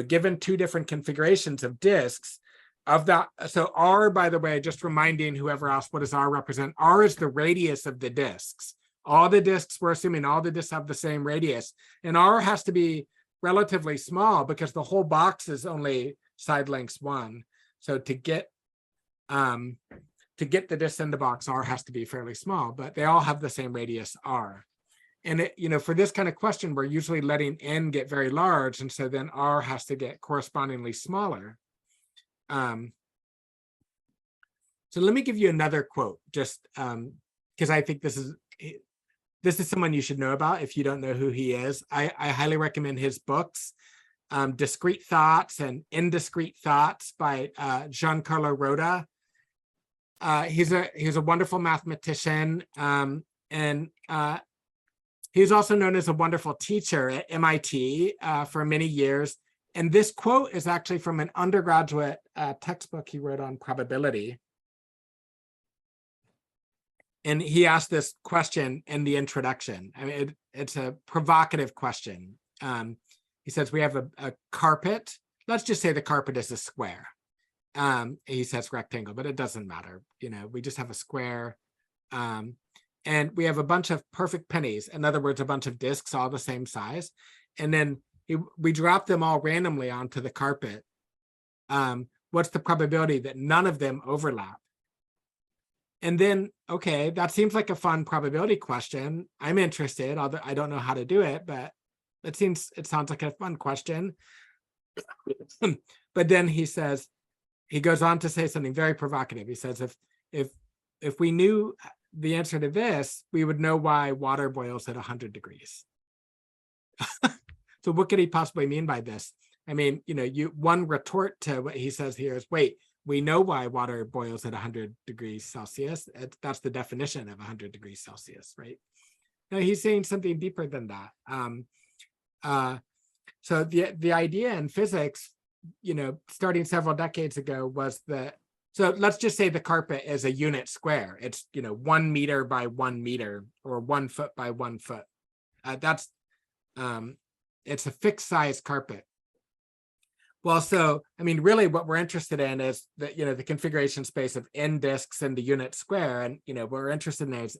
Given two different configurations of disks of that. So R, by the way, just reminding whoever asked, what does R represent? R is the radius of the disks. All the disks, we're assuming all the disks have the same radius. And R has to be relatively small because the whole box is only side lengths 1. So to get the disks in the box, R has to be fairly small, but they all have the same radius R. And for this kind of question, we're usually letting n get very large, and so then R has to get correspondingly smaller. So let me give you another quote, just because I think this is someone you should know about if you don't know who he is. I highly recommend his books, Discrete Thoughts and Indiscrete Thoughts by Giancarlo Roda. He's a wonderful mathematician, and he's also known as a wonderful teacher at MIT for many years. And this quote is actually from an undergraduate textbook he wrote on probability. and he asked this question in the introduction. I mean, it's a provocative question. He says, we have a carpet. Let's just say the carpet is a square. He says rectangle, but it doesn't matter. We just have a square. And we have a bunch of perfect pennies. In other words, a bunch of discs all the same size. And then we drop them all randomly onto the carpet. What's the probability that none of them overlap? And then, okay, that seems like a fun probability question. I'm interested, although I don't know how to do it, but it sounds like a fun question. But then he goes on to say something very provocative. He says, if we knew the answer to this, we would know why water boils at 100 degrees. So what could he possibly mean by this? I mean, one retort to what he says here is, wait, we know why water boils at 100 degrees Celsius. That's the definition of 100 degrees Celsius, right? No, he's saying something deeper than that. So the idea in physics, starting several decades ago was that, so let's just say the carpet is a unit square. It's, 1 meter by 1 meter or 1 foot by 1 foot. It's a fixed size carpet. Well, so, I mean, really what we're interested in is the, the configuration space of n disks in the unit square. And, what we're interested in is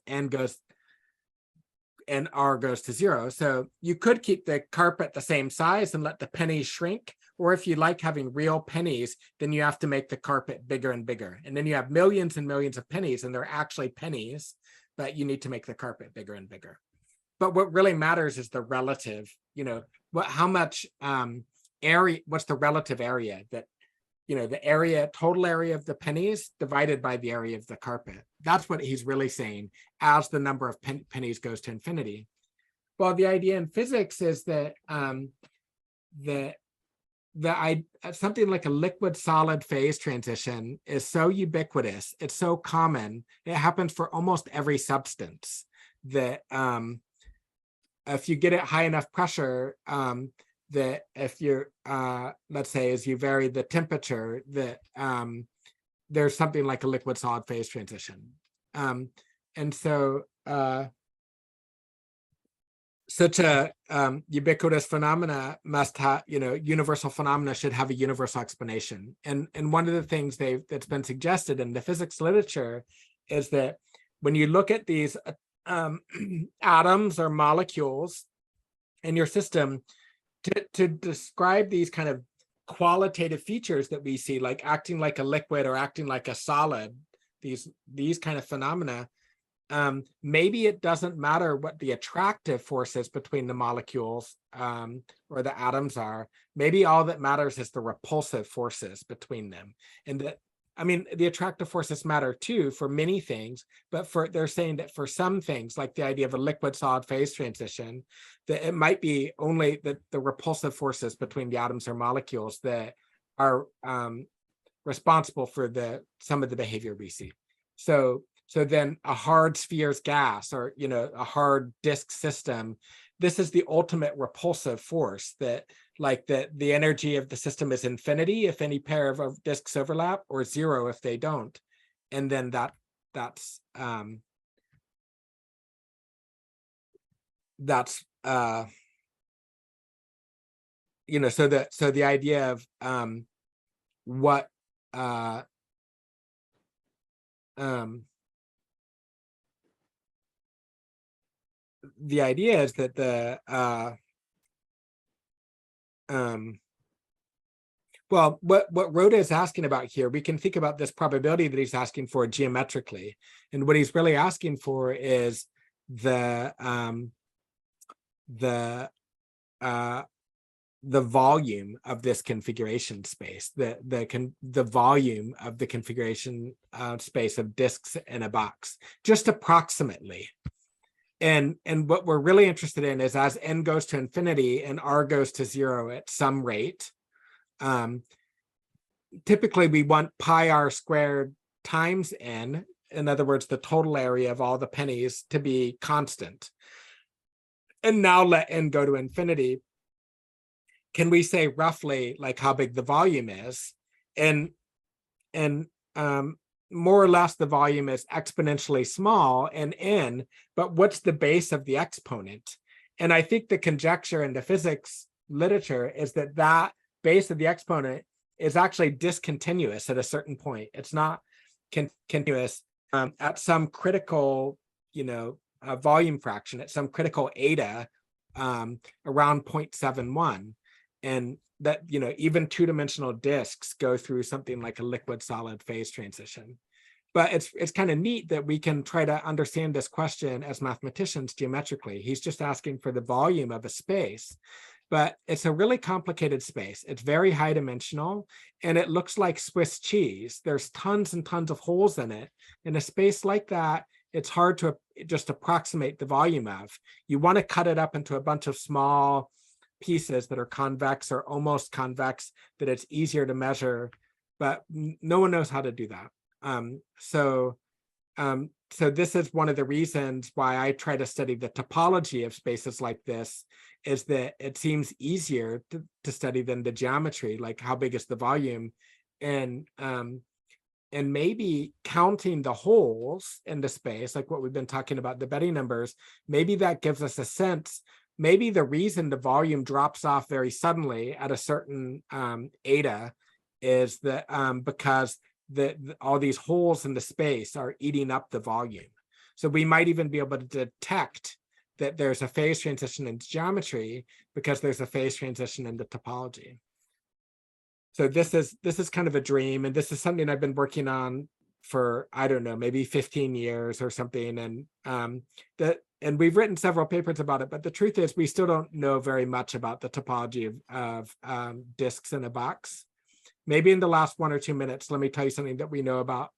and r goes to 0. So you could keep the carpet the same size and let the pennies shrink. Or if you like having real pennies, then you have to make the carpet bigger and bigger. And then you have millions and millions of pennies, and they're actually pennies, but you need to make the carpet bigger and bigger. But what really matters is the relative, how much area, what's the relative area that, the total area of the pennies divided by the area of the carpet. That's what he's really saying as the number of pennies goes to infinity. Well, the idea in physics is that something like a liquid solid phase transition is so ubiquitous, it's so common, it happens for almost every substance that if you get it high enough pressure, that if you're, let's say, as you vary the temperature, that there's something like a liquid solid phase transition. And so such a ubiquitous phenomena must have, universal phenomena should have a universal explanation. And one of the things that's been suggested in the physics literature is that when you look at these atoms or molecules in your system, to describe these kind of qualitative features that we see, like acting like a liquid or acting like a solid, these kind of phenomena, maybe it doesn't matter what the attractive forces between the molecules or the atoms are. Maybe all that matters is the repulsive forces between them. And that, I mean, the attractive forces matter too for many things, but they're saying that for some things, like the idea of a liquid solid phase transition, that it might be only the repulsive forces between the atoms or molecules that are responsible for some of the behavior we see. So then a hard sphere's gas, or a hard disk system, this is the ultimate repulsive force, that like the energy of the system is infinity if any pair of disks overlap, or 0 if they don't. And then that's so the idea of what the idea is that well, what Rhoda is asking about here, we can think about this probability that he's asking for geometrically, and what he's really asking for is the volume of this configuration space, the volume of the configuration space of disks in a box, just approximately. And what we're really interested in is as n goes to infinity and r goes to 0 at some rate, typically we want pi r squared times n, in other words, the total area of all the pennies, to be constant. And now let n go to infinity. Can we say roughly like how big the volume is? And more or less the volume is exponentially small and n, but what's the base of the exponent? And I think the conjecture in the physics literature is that that base of the exponent is actually discontinuous at a certain point. It's not continuous at some critical, volume fraction, at some critical eta around 0.71. And that, even two-dimensional disks go through something like a liquid solid phase transition. But it's kind of neat that we can try to understand this question as mathematicians geometrically. He's just asking for the volume of a space, but it's a really complicated space. It's very high dimensional, and it looks like Swiss cheese. There's tons and tons of holes in it. In a space like that, it's hard to just approximate the volume of. You want to cut it up into a bunch of small pieces that are convex or almost convex, that it's easier to measure, but no one knows how to do that. So this is one of the reasons why I try to study the topology of spaces like this, is that it seems easier to study than the geometry, like how big is the volume, and maybe counting the holes in the space, like what we've been talking about, the Betty numbers, maybe that gives us a sense. Maybe the reason the volume drops off very suddenly at a certain eta is that because all these holes in the space are eating up the volume. So we might even be able to detect that there's a phase transition in geometry because there's a phase transition in the topology. So this is kind of a dream, and this is something I've been working on for, I don't know, maybe 15 years or something. And we've written several papers about it, but the truth is we still don't know very much about the topology of disks in a box. Maybe in the last 1 or 2 minutes, let me tell you something that we know about,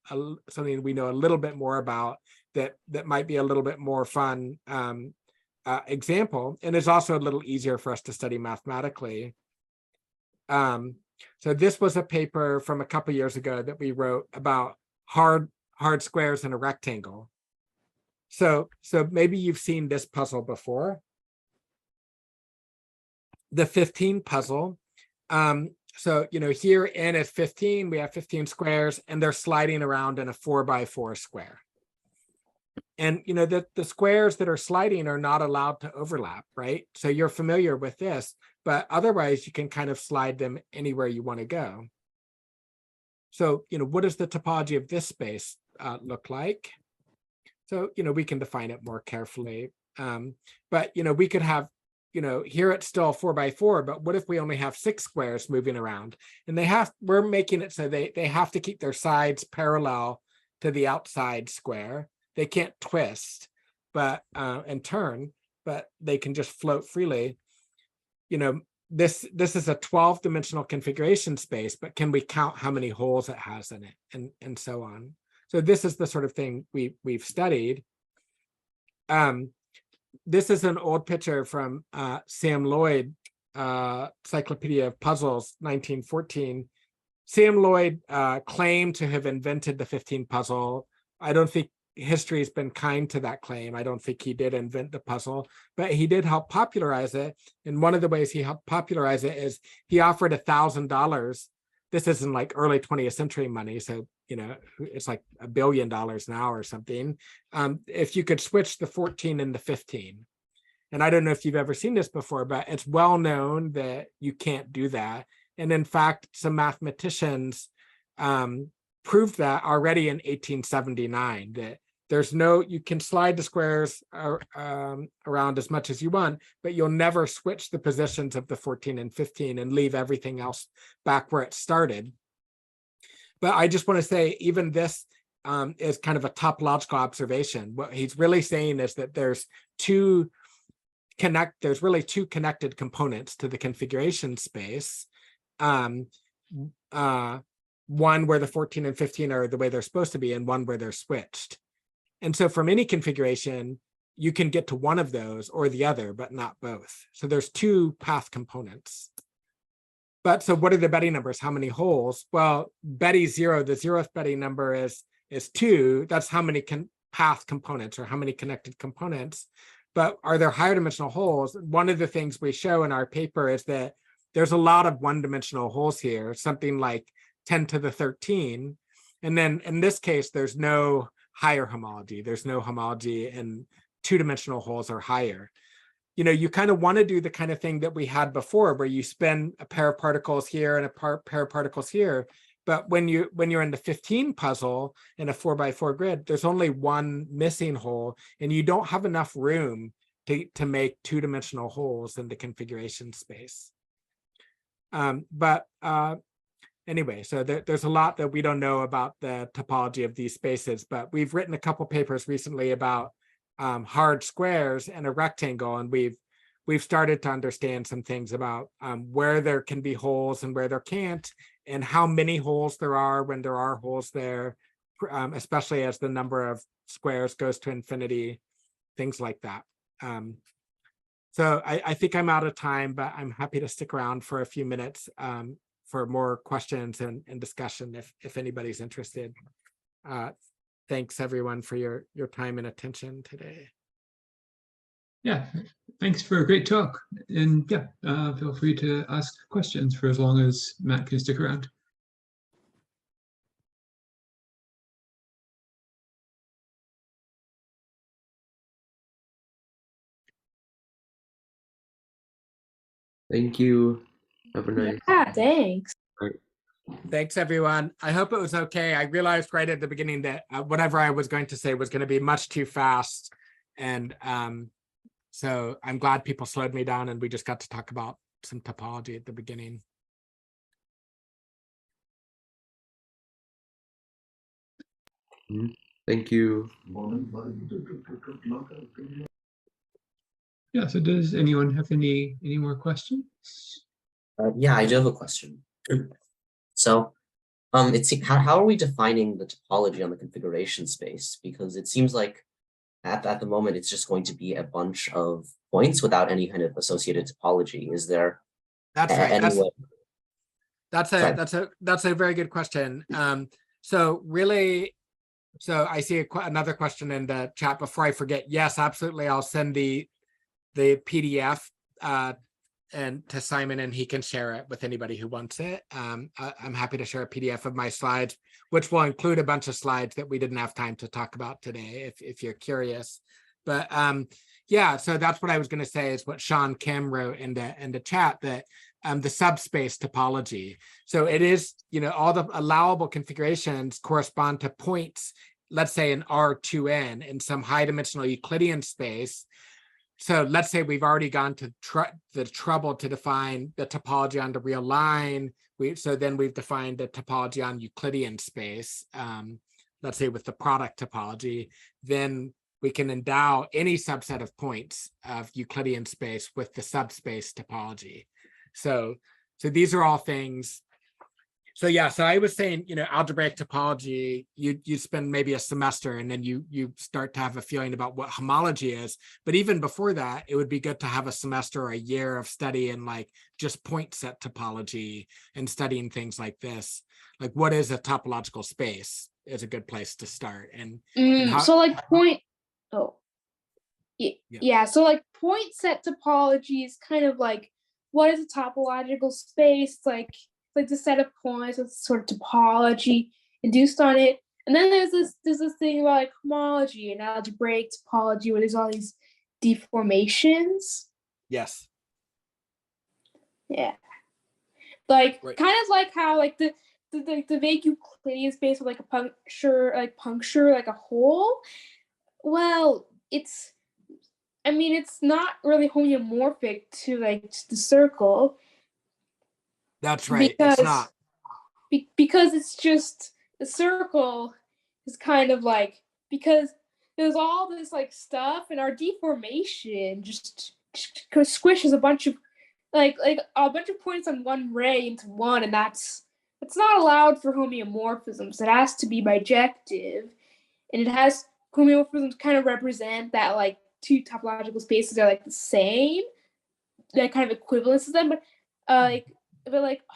something we know a little bit more about that might be a little bit more fun example, and is also a little easier for us to study mathematically. So this was a paper from a couple years ago that we wrote about hard squares in a rectangle. So maybe you've seen this puzzle before. The 15 puzzle. So, here n is 15, we have 15 squares, and they're sliding around in a 4x4 square. And, the squares that are sliding are not allowed to overlap, right? So you're familiar with this, but otherwise you can kind of slide them anywhere you want to go. So, what does the topology of this space look like? So, we can define it more carefully. But, we could have, here it's still 4x4, but what if we only have 6 squares moving around? And we're making it so they have to keep their sides parallel to the outside square. They can't twist, and turn, but they can just float freely. This is a 12-dimensional configuration space, but can we count how many holes it has in it, and so on? So this is the sort of thing we've studied. This is an old picture from Sam Lloyd, Encyclopedia of Puzzles, 1914. Sam Lloyd claimed to have invented the 15 puzzle. I don't think history has been kind to that claim. I don't think he did invent the puzzle, but he did help popularize it. And one of the ways he helped popularize it is he offered $1,000. This isn't like early 20th century money, so it's like $1 billion now or something. If you could switch the 14 and the 15. And I don't know if you've ever seen this before, but it's well known that you can't do that. And in fact, some mathematicians proved that already in 1879, that you can slide the squares around as much as you want, but you'll never switch the positions of the 14 and 15 and leave everything else back where it started. But I just want to say, even this is kind of a topological observation. What he's really saying is that there's really two connected components to the configuration space. One where the 14 and 15 are the way they're supposed to be, and one where they're switched. And so from any configuration, you can get to one of those or the other, but not both. So there's two path components. But so what are the Betty numbers? How many holes? Well, Betty 0, the 0th Betty number is 2. That's how many path components, or how many connected components. But are there higher dimensional holes? One of the things we show in our paper is that there's a lot of one-dimensional holes here, something like 10 to the 13. And then in this case, there's no higher homology. There's no homology, and two-dimensional holes are higher. You know, you kind of want to do the kind of thing that we had before, where you spin a pair of particles here and a pair of particles here. But when you're in the 15 puzzle in a 4x4 grid, there's only one missing hole, and you don't have enough room to make two-dimensional holes in the configuration space. Anyway, so there's a lot that we don't know about the topology of these spaces, but we've written a couple papers recently about hard squares and a rectangle, and we've started to understand some things about where there can be holes and where there can't, and how many holes there are when there are holes there, especially as the number of squares goes to infinity, things like that. So I think I'm out of time, but I'm happy to stick around for a few minutes for more questions and discussion if anybody's interested. Thanks everyone for your time and attention today. Yeah, thanks for a great talk. And yeah, feel free to ask questions for as long as Matt can stick around. Thank you. Have a nice. Yeah, thanks. Thanks everyone. I hope it was okay. I realized right at the beginning that whatever I was going to say was going to be much too fast. And so I'm glad people slowed me down and we just got to talk about some topology at the beginning. Thank you. Yeah, so does anyone have any more questions? Yeah, I do have a question. So, how are we defining the topology on the configuration space? Because it seems like at the moment it's just going to be a bunch of points without any kind of associated topology. Is there That's right. any way? That's a very good question. So I see another question in the chat before I forget. Yes, absolutely. I'll send the PDF and to Simon, and he can share it with anybody who wants it. I'm happy to share a PDF of my slides, which will include a bunch of slides that we didn't have time to talk about today, if you're curious. But yeah, so that's what I was going to say is what Sean Kim wrote in the chat, that the subspace topology. So it is, all the allowable configurations correspond to points, let's say in R2n in some high dimensional Euclidean space. So let's say we've already gone to the trouble to define the topology on the real line. So then we've defined the topology on Euclidean space, let's say with the product topology. Then we can endow any subset of points of Euclidean space with the subspace topology. So these are all things. So yeah, so I was saying, algebraic topology, you spend maybe a semester and then you start to have a feeling about what homology is. But even before that, it would be good to have a semester or a year of study in like just point set topology and studying things like this. Like what is a topological space is a good place to start. And so like point, yeah, so like point set topology is kind of like, what is a topological space? Like the set of points with sort of topology induced on it. And then there's this thing about like homology and algebraic topology where there's all these deformations. yes. Yeah. Like right. kind of like how like the vague Euclidean space with like a puncture, like a hole. Well, it's not really homeomorphic to like the circle. That's right. Because, it's not. Because it's just the circle is kind of like, because there's all this like stuff and our deformation just squishes a bunch of like a bunch of points on one ray into one, and that's not allowed for homeomorphisms. It has to be bijective, and it has homeomorphisms kind of represent that like two topological spaces are like the same, that kind of equivalence to them, but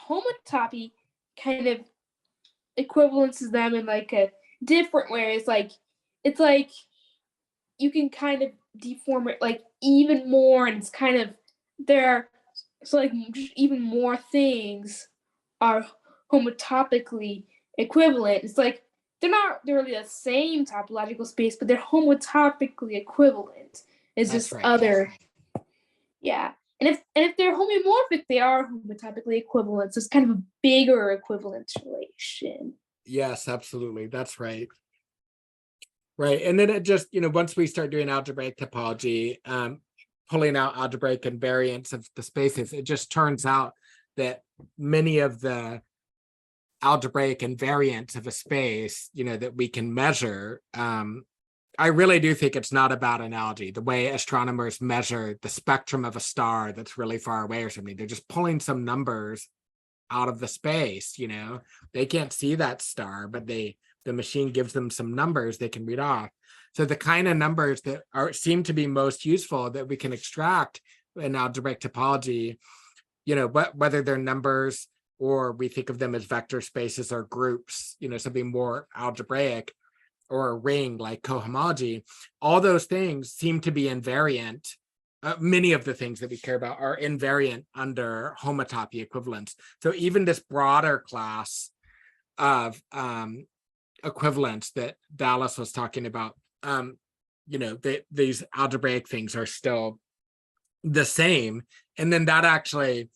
homotopy kind of equivalences them in like a different way. It's like you can kind of deform it like even more, and it's kind of just even more things are homotopically equivalent. It's like they're not really the same topological space, but they're homotopically equivalent. It's That's just right. other, yeah. And if they're homomorphic, they are homotopically equivalent. So it's kind of a bigger equivalence relation. Yes, absolutely. That's right. Right. And then it just, once we start doing algebraic topology, pulling out algebraic invariants of the spaces, it just turns out that many of the algebraic invariants of a space, that we can measure, I really do think it's not about analogy, the way astronomers measure the spectrum of a star that's really far away or something. They're just pulling some numbers out of the space, they can't see that star, but the machine gives them some numbers they can read off. So the kind of numbers that seem to be most useful that we can extract in algebraic topology, whether they're numbers or we think of them as vector spaces or groups, something more algebraic, or a ring like cohomology, all those things seem to be invariant. Many of the things that we care about are invariant under homotopy equivalence. So even this broader class of equivalence that Dallas was talking about, these algebraic things are still the same. And then that actually,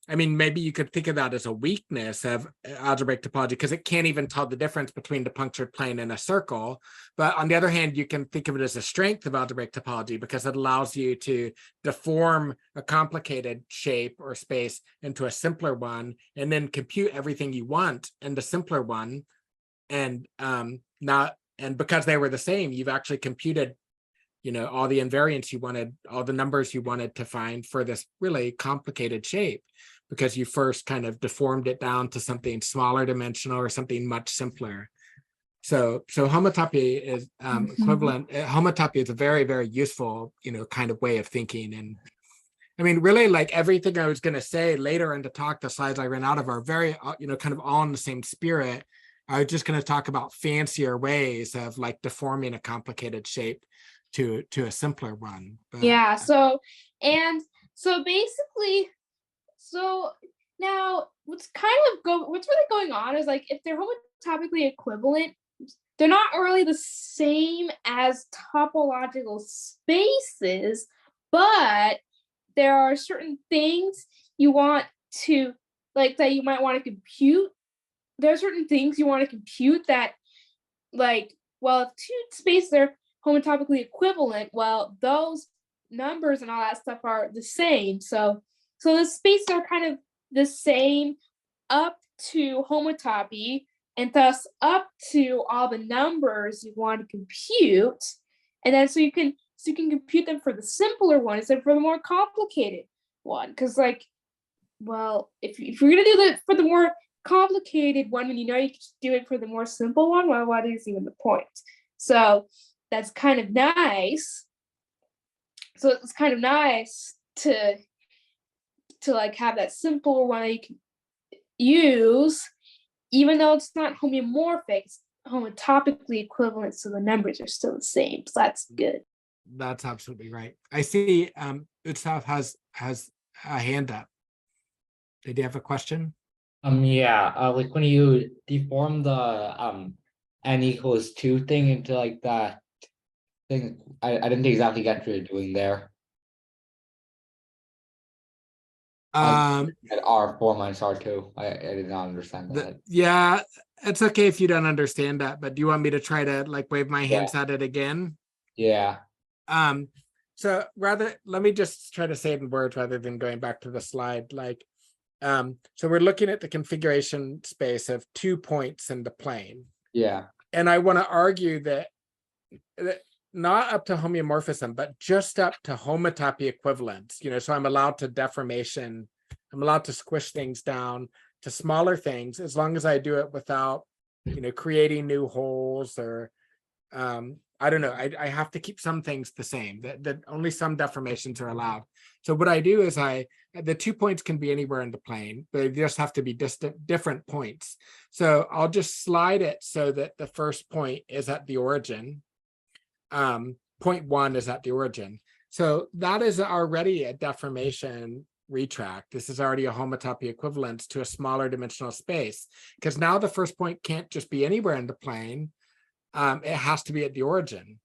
maybe you could think of that as a weakness of algebraic topology because it can't even tell the difference between the punctured plane and a circle. But on the other hand, you can think of it as a strength of algebraic topology because it allows you to deform a complicated shape or space into a simpler one and then compute everything you want in the simpler one. And because they were the same, you've actually computed all the invariants you wanted, all the numbers you wanted to find for this really complicated shape, because you first kind of deformed it down to something smaller dimensional or something much simpler. So homotopy is equivalent. Homotopy is a very, very useful, kind of way of thinking. And really, like everything I was going to say later in the talk, the slides I ran out of are very, kind of all in the same spirit. I was just going to talk about fancier ways of like deforming a complicated shape to a simpler one. But, yeah. So basically, now what's really going on is like if they're homotopically equivalent, they're not really the same as topological spaces, but there are certain things you want to like that you might want to compute. There are certain things you want to compute that, like, well, if two spaces are homotopically equivalent, well, those numbers and all that stuff are the same. So the spaces are kind of the same up to homotopy, and thus up to all the numbers you want to compute. And then so you can compute them for the simpler one instead of for the more complicated one. Because like, well, if you're gonna do that for the more complicated one when you can just do it for the more simple one, well, what is even the point? So that's kind of nice. So it's kind of nice to like have that simple one that you can use, even though it's not homomorphic, it's homotopically equivalent, so the numbers are still the same. So that's good. That's absolutely right. I see Utsav has a hand up. Did you have a question? Like when you deform the n=2 thing into like that thing, I didn't exactly get what you're doing there. At R4 minus R2. I did not understand that. Yeah, it's okay if you don't understand that, but do you want me to try to like wave my hands at it again? Yeah. So let me just try to say it in words rather than going back to the slide. Like, so we're looking at the configuration space of 2 points in the plane. Yeah. And I want to argue that not up to homeomorphism, but just up to homotopy equivalence, so I'm allowed to deformation. I'm allowed to squish things down to smaller things as long as I do it without, creating new holes or, I don't know. I have to keep some things the same, that only some deformations are allowed. So what I do is the 2 points can be anywhere in the plane, but they just have to be different points. So I'll just slide it so that the first point is at the origin. Point 1 is at the origin. So that is already a deformation retract. This is already a homotopy equivalence to a smaller dimensional space, because now the first point can't just be anywhere in the plane. It has to be at the origin.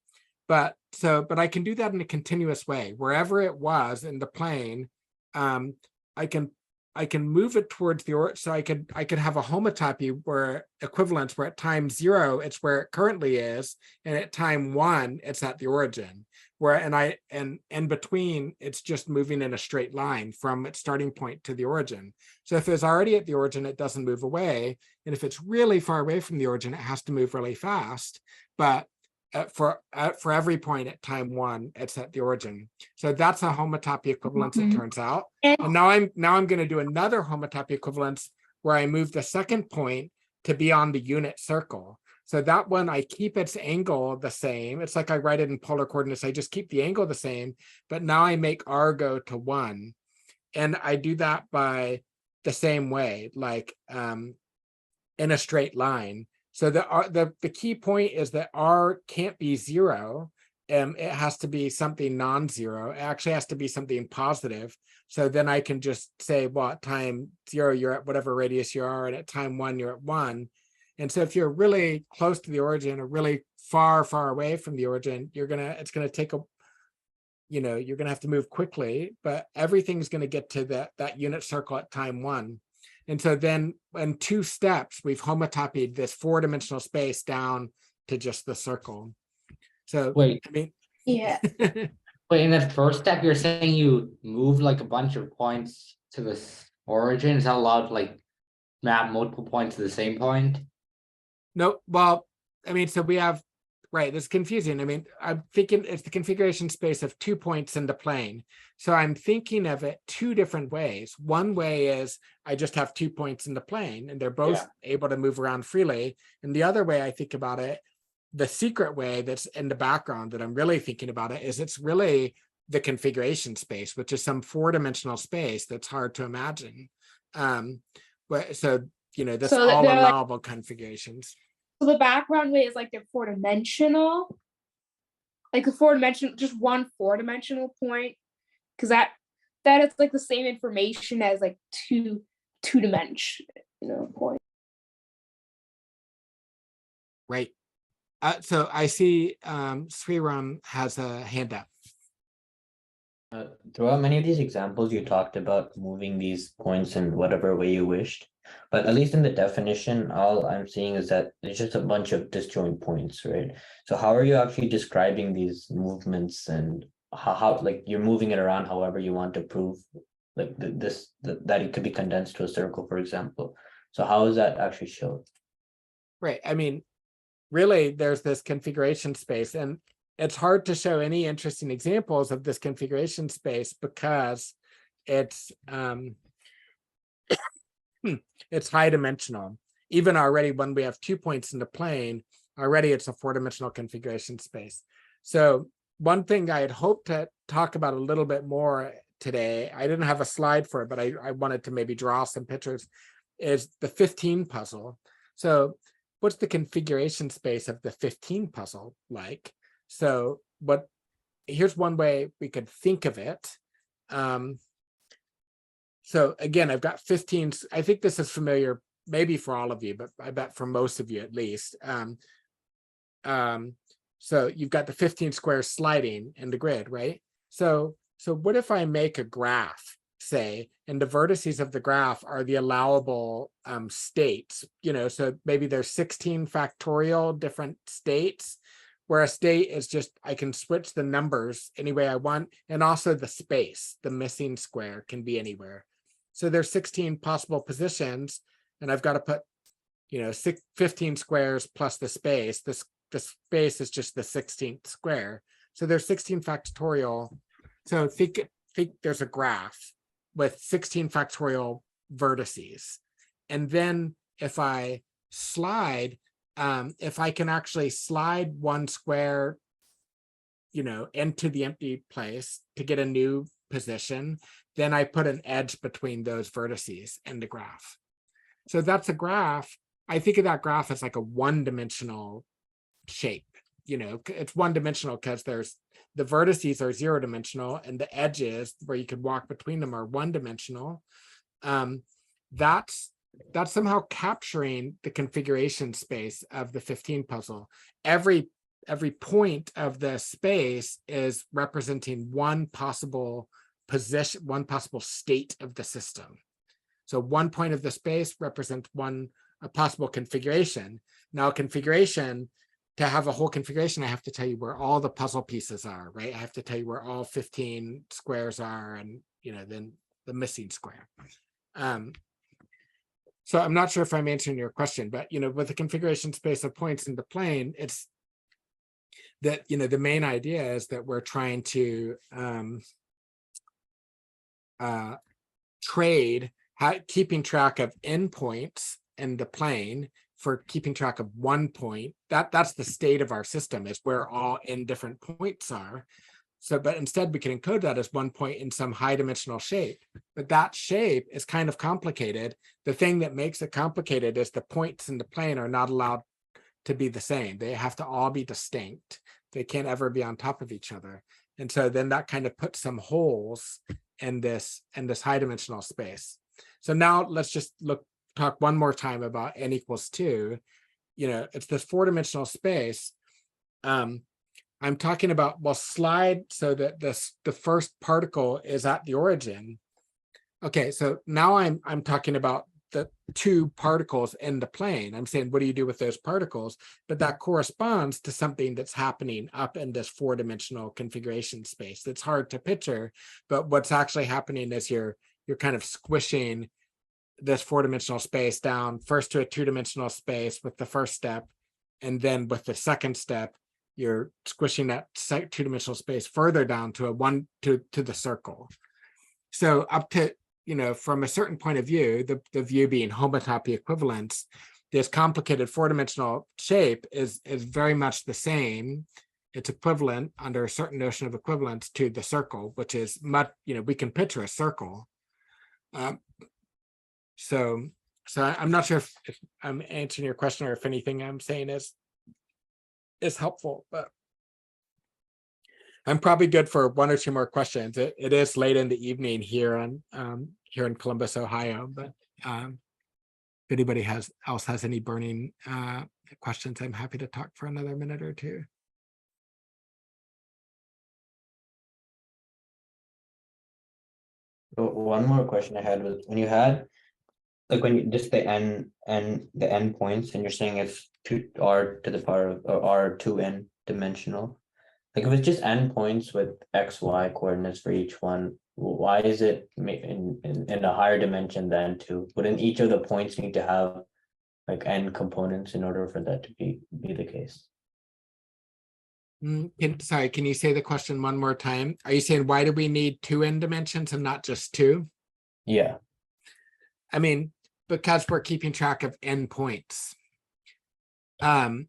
But I can do that in a continuous way. Wherever it was in the plane, I can move it towards the origin. So I could have a homotopy where equivalence where at time 0 it's where it currently is, and at time 1 it's at the origin. And in between it's just moving in a straight line from its starting point to the origin. So if it's already at the origin, it doesn't move away, and if it's really far away from the origin, it has to move really fast. But for every point at time 1, it's at the origin. So that's a homotopy equivalence, it turns out. And now I'm going to do another homotopy equivalence where I move the second point to be on the unit circle. So that one, I keep its angle the same. It's like I write it in polar coordinates. I just keep the angle the same, but now I make r go to 1. And I do that by the same way, like in a straight line. So the key point is that r can't be 0. It has to be something non-zero. It actually has to be something positive. So then I can just say, well, at time 0, you're at whatever radius you are, and at time 1, you're at 1. And so if you're really close to the origin or really far, far away from the origin, it's gonna take you're gonna have to move quickly, but everything's gonna get to that unit circle at time 1. And so then in 2 steps, we've homotopied this 4-dimensional space down to just the circle. So Wait. I mean, Yeah. Wait, in the first step, you're saying you move like a bunch of points to this origin. Is that allowed to like map multiple points to the same point? no, well, I mean, so we have, right, it's confusing. I mean, I'm thinking it's the configuration space of 2 points in the plane. So I'm thinking of it 2 different ways. One way is I just have 2 points in the plane and they're both able to move around freely. And the other way I think about it, the secret way that's in the background that I'm really thinking about it, is it's really the configuration space, which is some 4-dimensional space that's hard to imagine. But so, that's So all they're like- allowable configurations. So the background way is like they're 4-dimensional, like the 4-dimensional, just one 4-dimensional point, because that is like the same information as like two-dimensional point. Right. So I see Sriram has a hand up. Throughout many of these examples, you talked about moving these points in whatever way you wished. But at least in the definition, all I'm seeing is that it's just a bunch of disjoint points, right? So how are you actually describing these movements, and how like you're moving it around however you want to prove like that it could be condensed to a circle, for example. So how is that actually shown? Right. I mean, really, there's this configuration space, and it's hard to show any interesting examples of this configuration space because it's it's high dimensional. Even already when we have 2 points in the plane, already it's a 4-dimensional configuration space. So one thing I had hoped to talk about a little bit more today, I didn't have a slide for it, but I wanted to maybe draw some pictures, is the 15 puzzle. So what's the configuration space of the 15 puzzle like? So here's one way we could think of it. So again, I've got 15. I think this is familiar maybe for all of you, but I bet for most of you at least. So you've got the 15 squares sliding in the grid, right? So what if I make a graph, say, and the vertices of the graph are the allowable states, so maybe there's 16 factorial different states, where a state is just, I can switch the numbers any way I want, and also the space, the missing square can be anywhere. So there's 16 possible positions, and I've got to put, 15 squares plus the space. The space is just the 16th square. So there's 16 factorial. So think there's a graph with 16 factorial vertices. And then if I slide, if I can actually slide one square, into the empty place to get a new position, then I put an edge between those vertices in the graph. So that's a graph. I think of that graph as like a 1-dimensional shape. It's 1-dimensional because there's the vertices are 0-dimensional and the edges where you could walk between them are 1-dimensional. That's somehow capturing the configuration space of the 15 puzzle. Every point of the space is representing one possible position, one possible state of the system. So one point of the space represents a possible configuration. Now, configuration, to have a whole configuration, I have to tell you where all the puzzle pieces are, right? I have to tell you where all 15 squares are, and then the missing square. So I'm not sure if I'm answering your question, but with the configuration space of points in the plane, it's that the main idea is that we're trying to trade keeping track of endpoints in the plane for keeping track of one point. That's the state of our system, is where all n different points are. So, but instead we can encode that as one point in some high dimensional shape. But that shape is kind of complicated. The thing that makes it complicated is the points in the plane are not allowed to be the same. They have to all be distinct. They can't ever be on top of each other. And so then that kind of puts some holes in this high dimensional space. So now let's just talk one more time about n equals 2. It's this 4-dimensional space. I'm talking about, well, slide so that the first particle is at the origin. Okay, so now I'm talking about the 2 particles in the plane. I'm saying, what do you do with those particles? But that corresponds to something that's happening up in this 4-dimensional configuration space. That's hard to picture, but what's actually happening is you're kind of squishing this 4-dimensional space down first to a 2-dimensional space with the first step, and then with the second step, you're squishing that 2-dimensional space further down to to the circle. So up to, from a certain point of view, the view being homotopy equivalence, this complicated 4-dimensional shape is very much the same. It's equivalent under a certain notion of equivalence to the circle, which is much, we can picture a circle. So I'm not sure if I'm answering your question or if anything I'm saying is helpful, but I'm probably good for 1 or 2 more questions. It is late in the evening here in Columbus, Ohio, but if anybody else has any burning questions, I'm happy to talk for another minute or 2. One more question I had was, when you had, like, when you just the n points, and you're saying it's r to the power of, or r 2n dimensional. Like, if it's just n points with x, y coordinates for each one, why is it in a higher dimension than 2? Wouldn't each of the points need to have like n components in order for that to be the case? Sorry, can you say the question one more time? Are you saying, why do we need 2n dimensions and not just 2? Yeah. I mean, because we're keeping track of n points. So,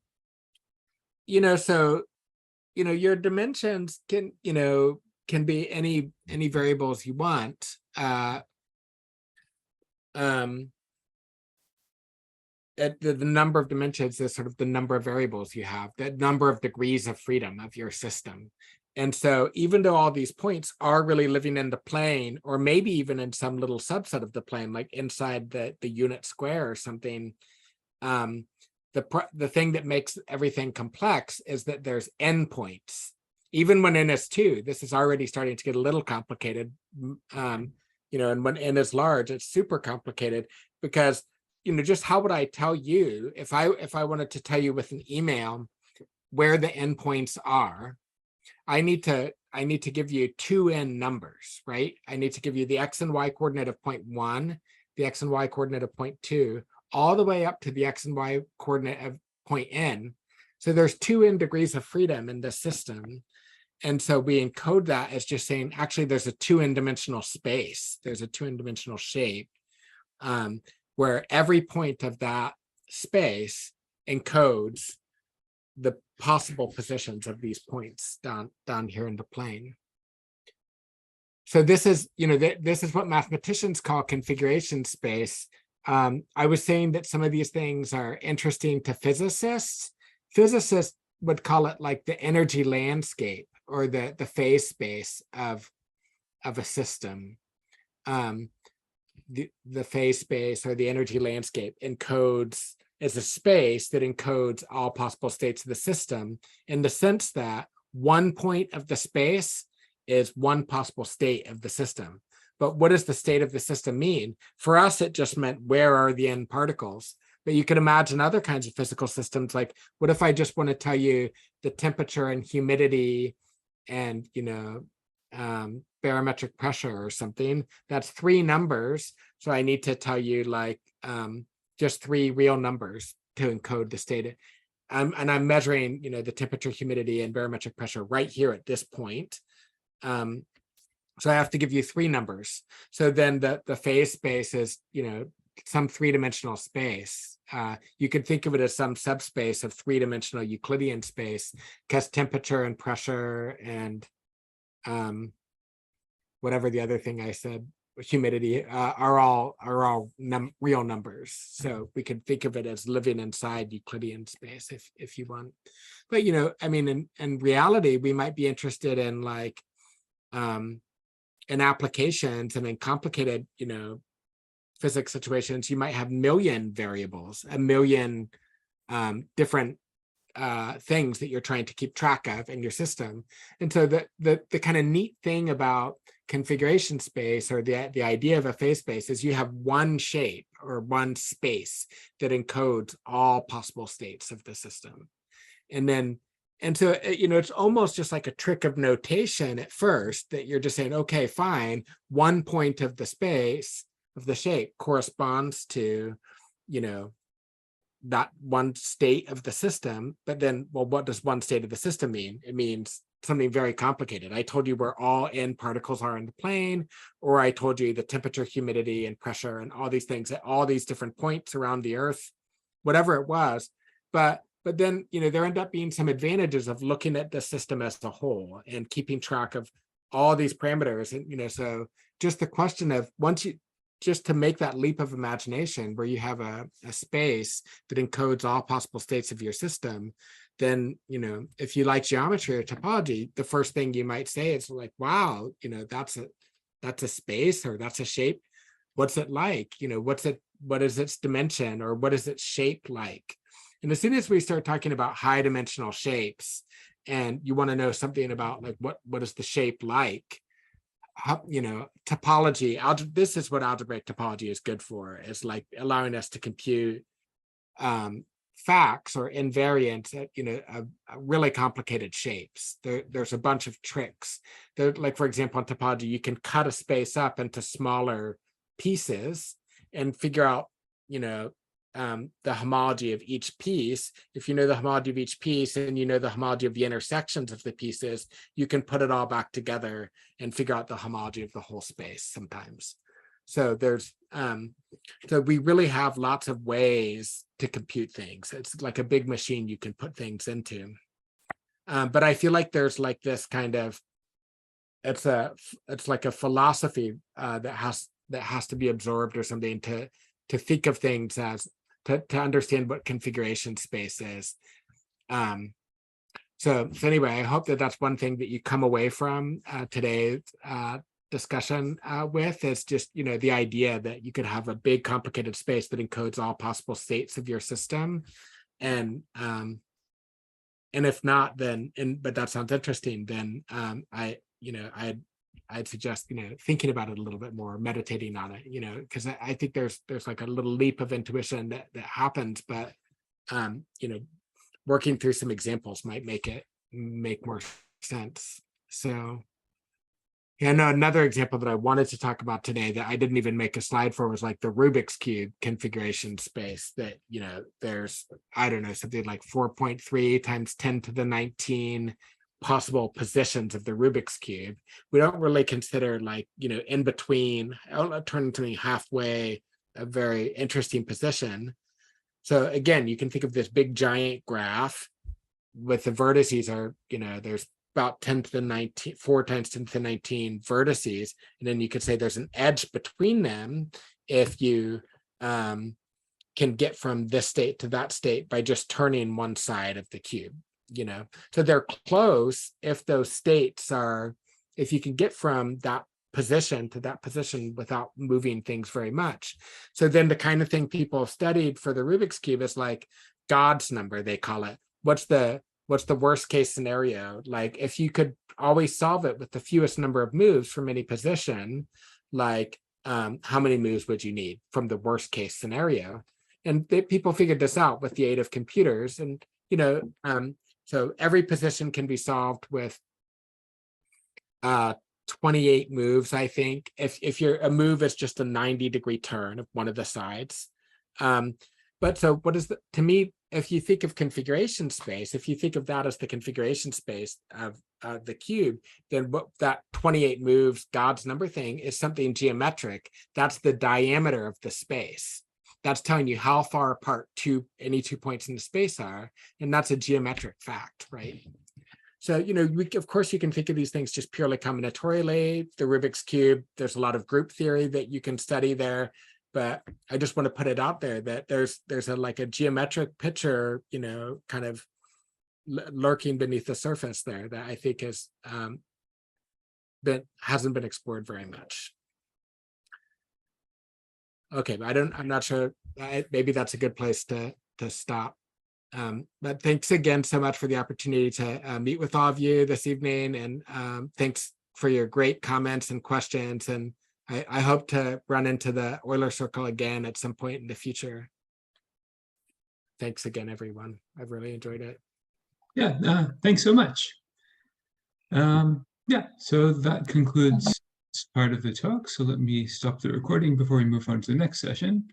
your dimensions can be any variables you want. The number of dimensions is sort of the number of variables you have, the number of degrees of freedom of your system. And so even though all these points are really living in the plane, or maybe even in some little subset of the plane, like inside the unit square or something, the thing that makes everything complex is that there's n points. Even when n is 2, this is already starting to get a little complicated. And when n is large, it's super complicated, because just how would I tell you if I wanted to tell you with an email where the endpoints are? I need to give you 2n numbers, right? I need to give you the x and y coordinate of point 1, the x and y coordinate of point 2, all the way up to the x and y coordinate of point n. So there's 2n degrees of freedom in this system. And so we encode that as just saying, actually, there's a 2n dimensional space. There's a 2n dimensional shape where every point of that space encodes the possible positions of these points down here in the plane. So this is, this is what mathematicians call configuration space. I was saying that some of these things are interesting to physicists. Physicists would call it like the energy landscape, or the phase space of a system. The phase space or the energy landscape encodes as a space that encodes all possible states of the system, in the sense that one point of the space is one possible state of the system. But what does the state of the system mean? For us, it just meant where are the n particles. But you could imagine other kinds of physical systems, like what if I just want to tell you the temperature and humidity and, barometric pressure or something? That's 3 numbers. So I need to tell you like just 3 real numbers to encode the state. And I'm measuring, the temperature, humidity, and barometric pressure right here at this point. So I have to give you 3 numbers. So then the phase space is, some 3-dimensional space. You could think of it as some subspace of 3-dimensional Euclidean space, because temperature and pressure and whatever the other thing I said, humidity, are all real numbers. So we could think of it as living inside Euclidean space if you want. But in reality, we might be interested in like in applications and in complicated, physics situations. You might have million variables, a million different things that you're trying to keep track of in your system. And so the kind of neat thing about configuration space, or the idea of a phase space, is you have one shape or one space that encodes all possible states of the system. And so, it's almost just like a trick of notation at first, that you're just saying, okay, fine, one point of the space of the shape corresponds to, that one state of the system. But then, well, what does one state of the system mean? It means something very complicated. I told you where all n particles are in the plane, or I told you the temperature, humidity, and pressure, and all these things at all these different points around the Earth, whatever it was. But then, there end up being some advantages of looking at the system as a whole and keeping track of all these parameters. And, so just the question of just to make that leap of imagination where you have a space that encodes all possible states of your system, then, if you like geometry or topology, the first thing you might say is like, wow, that's a space, or that's a shape. What's it like? What is its dimension, or what is its shape like? And as soon as we start talking about high dimensional shapes, and you want to know something about like what is the shape like, topology, this is what algebraic topology is good for, is like allowing us to compute facts or invariants at, really complicated shapes. There's a bunch of tricks. Like, for example, in topology, you can cut a space up into smaller pieces and figure out, the homology of each piece. If you know the homology of each piece and you know the homology of the intersections of the pieces, you can put it all back together and figure out the homology of the whole space sometimes. So so we really have lots of ways to compute things. It's like a big machine you can put things into. But I feel like there's like this kind of, it's like a philosophy that has to be absorbed or something to think of things as, to understand what configuration space is. So anyway, I hope that that's one thing that you come away from today's discussion with, is just, the idea that you could have a big complicated space that encodes all possible states of your system. And if not, then, but that sounds interesting, then I'd suggest, thinking about it a little bit more, meditating on it, because I think there's like a little leap of intuition that happens, but, working through some examples might make more sense. So, yeah, no, another example that I wanted to talk about today that I didn't even make a slide for was like the Rubik's Cube configuration space that, there's, I don't know, something like 4.3 times 10 to the 19 possible positions of the Rubik's Cube. We don't really consider like, in between, turning something halfway, a very interesting position. So again, you can think of this big giant graph with the vertices are, there's about 10 to the 19, 4 times 10 to the 19 vertices. And then you could say there's an edge between them if you can get from this state to that state by just turning one side of the cube. so they're close if those states are, if you can get from that position to that position without moving things very much. So then the kind of thing people have studied for the Rubik's Cube is like God's number, they call it. What's the worst case scenario? Like if you could always solve it with the fewest number of moves from any position, like how many moves would you need from the worst case scenario? And people figured this out with the aid of computers. And, so every position can be solved with 28 moves, I think. If a move is just a 90-degree turn of one of the sides. But so what is to me, if you think of configuration space, if you think of that as the configuration space of the cube, then what that 28 moves God's number thing is something geometric. That's the diameter of the space. That's telling you how far apart any two points in the space are. And that's a geometric fact, right? So, of course, you can think of these things just purely combinatorially. The Rubik's Cube, there's a lot of group theory that you can study there. But I just want to put it out there that there's a geometric picture, kind of lurking beneath the surface there that I think hasn't been explored very much. Okay, but I'm not sure. Maybe that's a good place to stop. But thanks again so much for the opportunity to meet with all of you this evening, and thanks for your great comments and questions. And I hope to run into the Euler Circle again at some point in the future. Thanks again, everyone. I've really enjoyed it. Yeah, thanks so much. Yeah, so that concludes part of the talk. So let me stop the recording before we move on to the next session.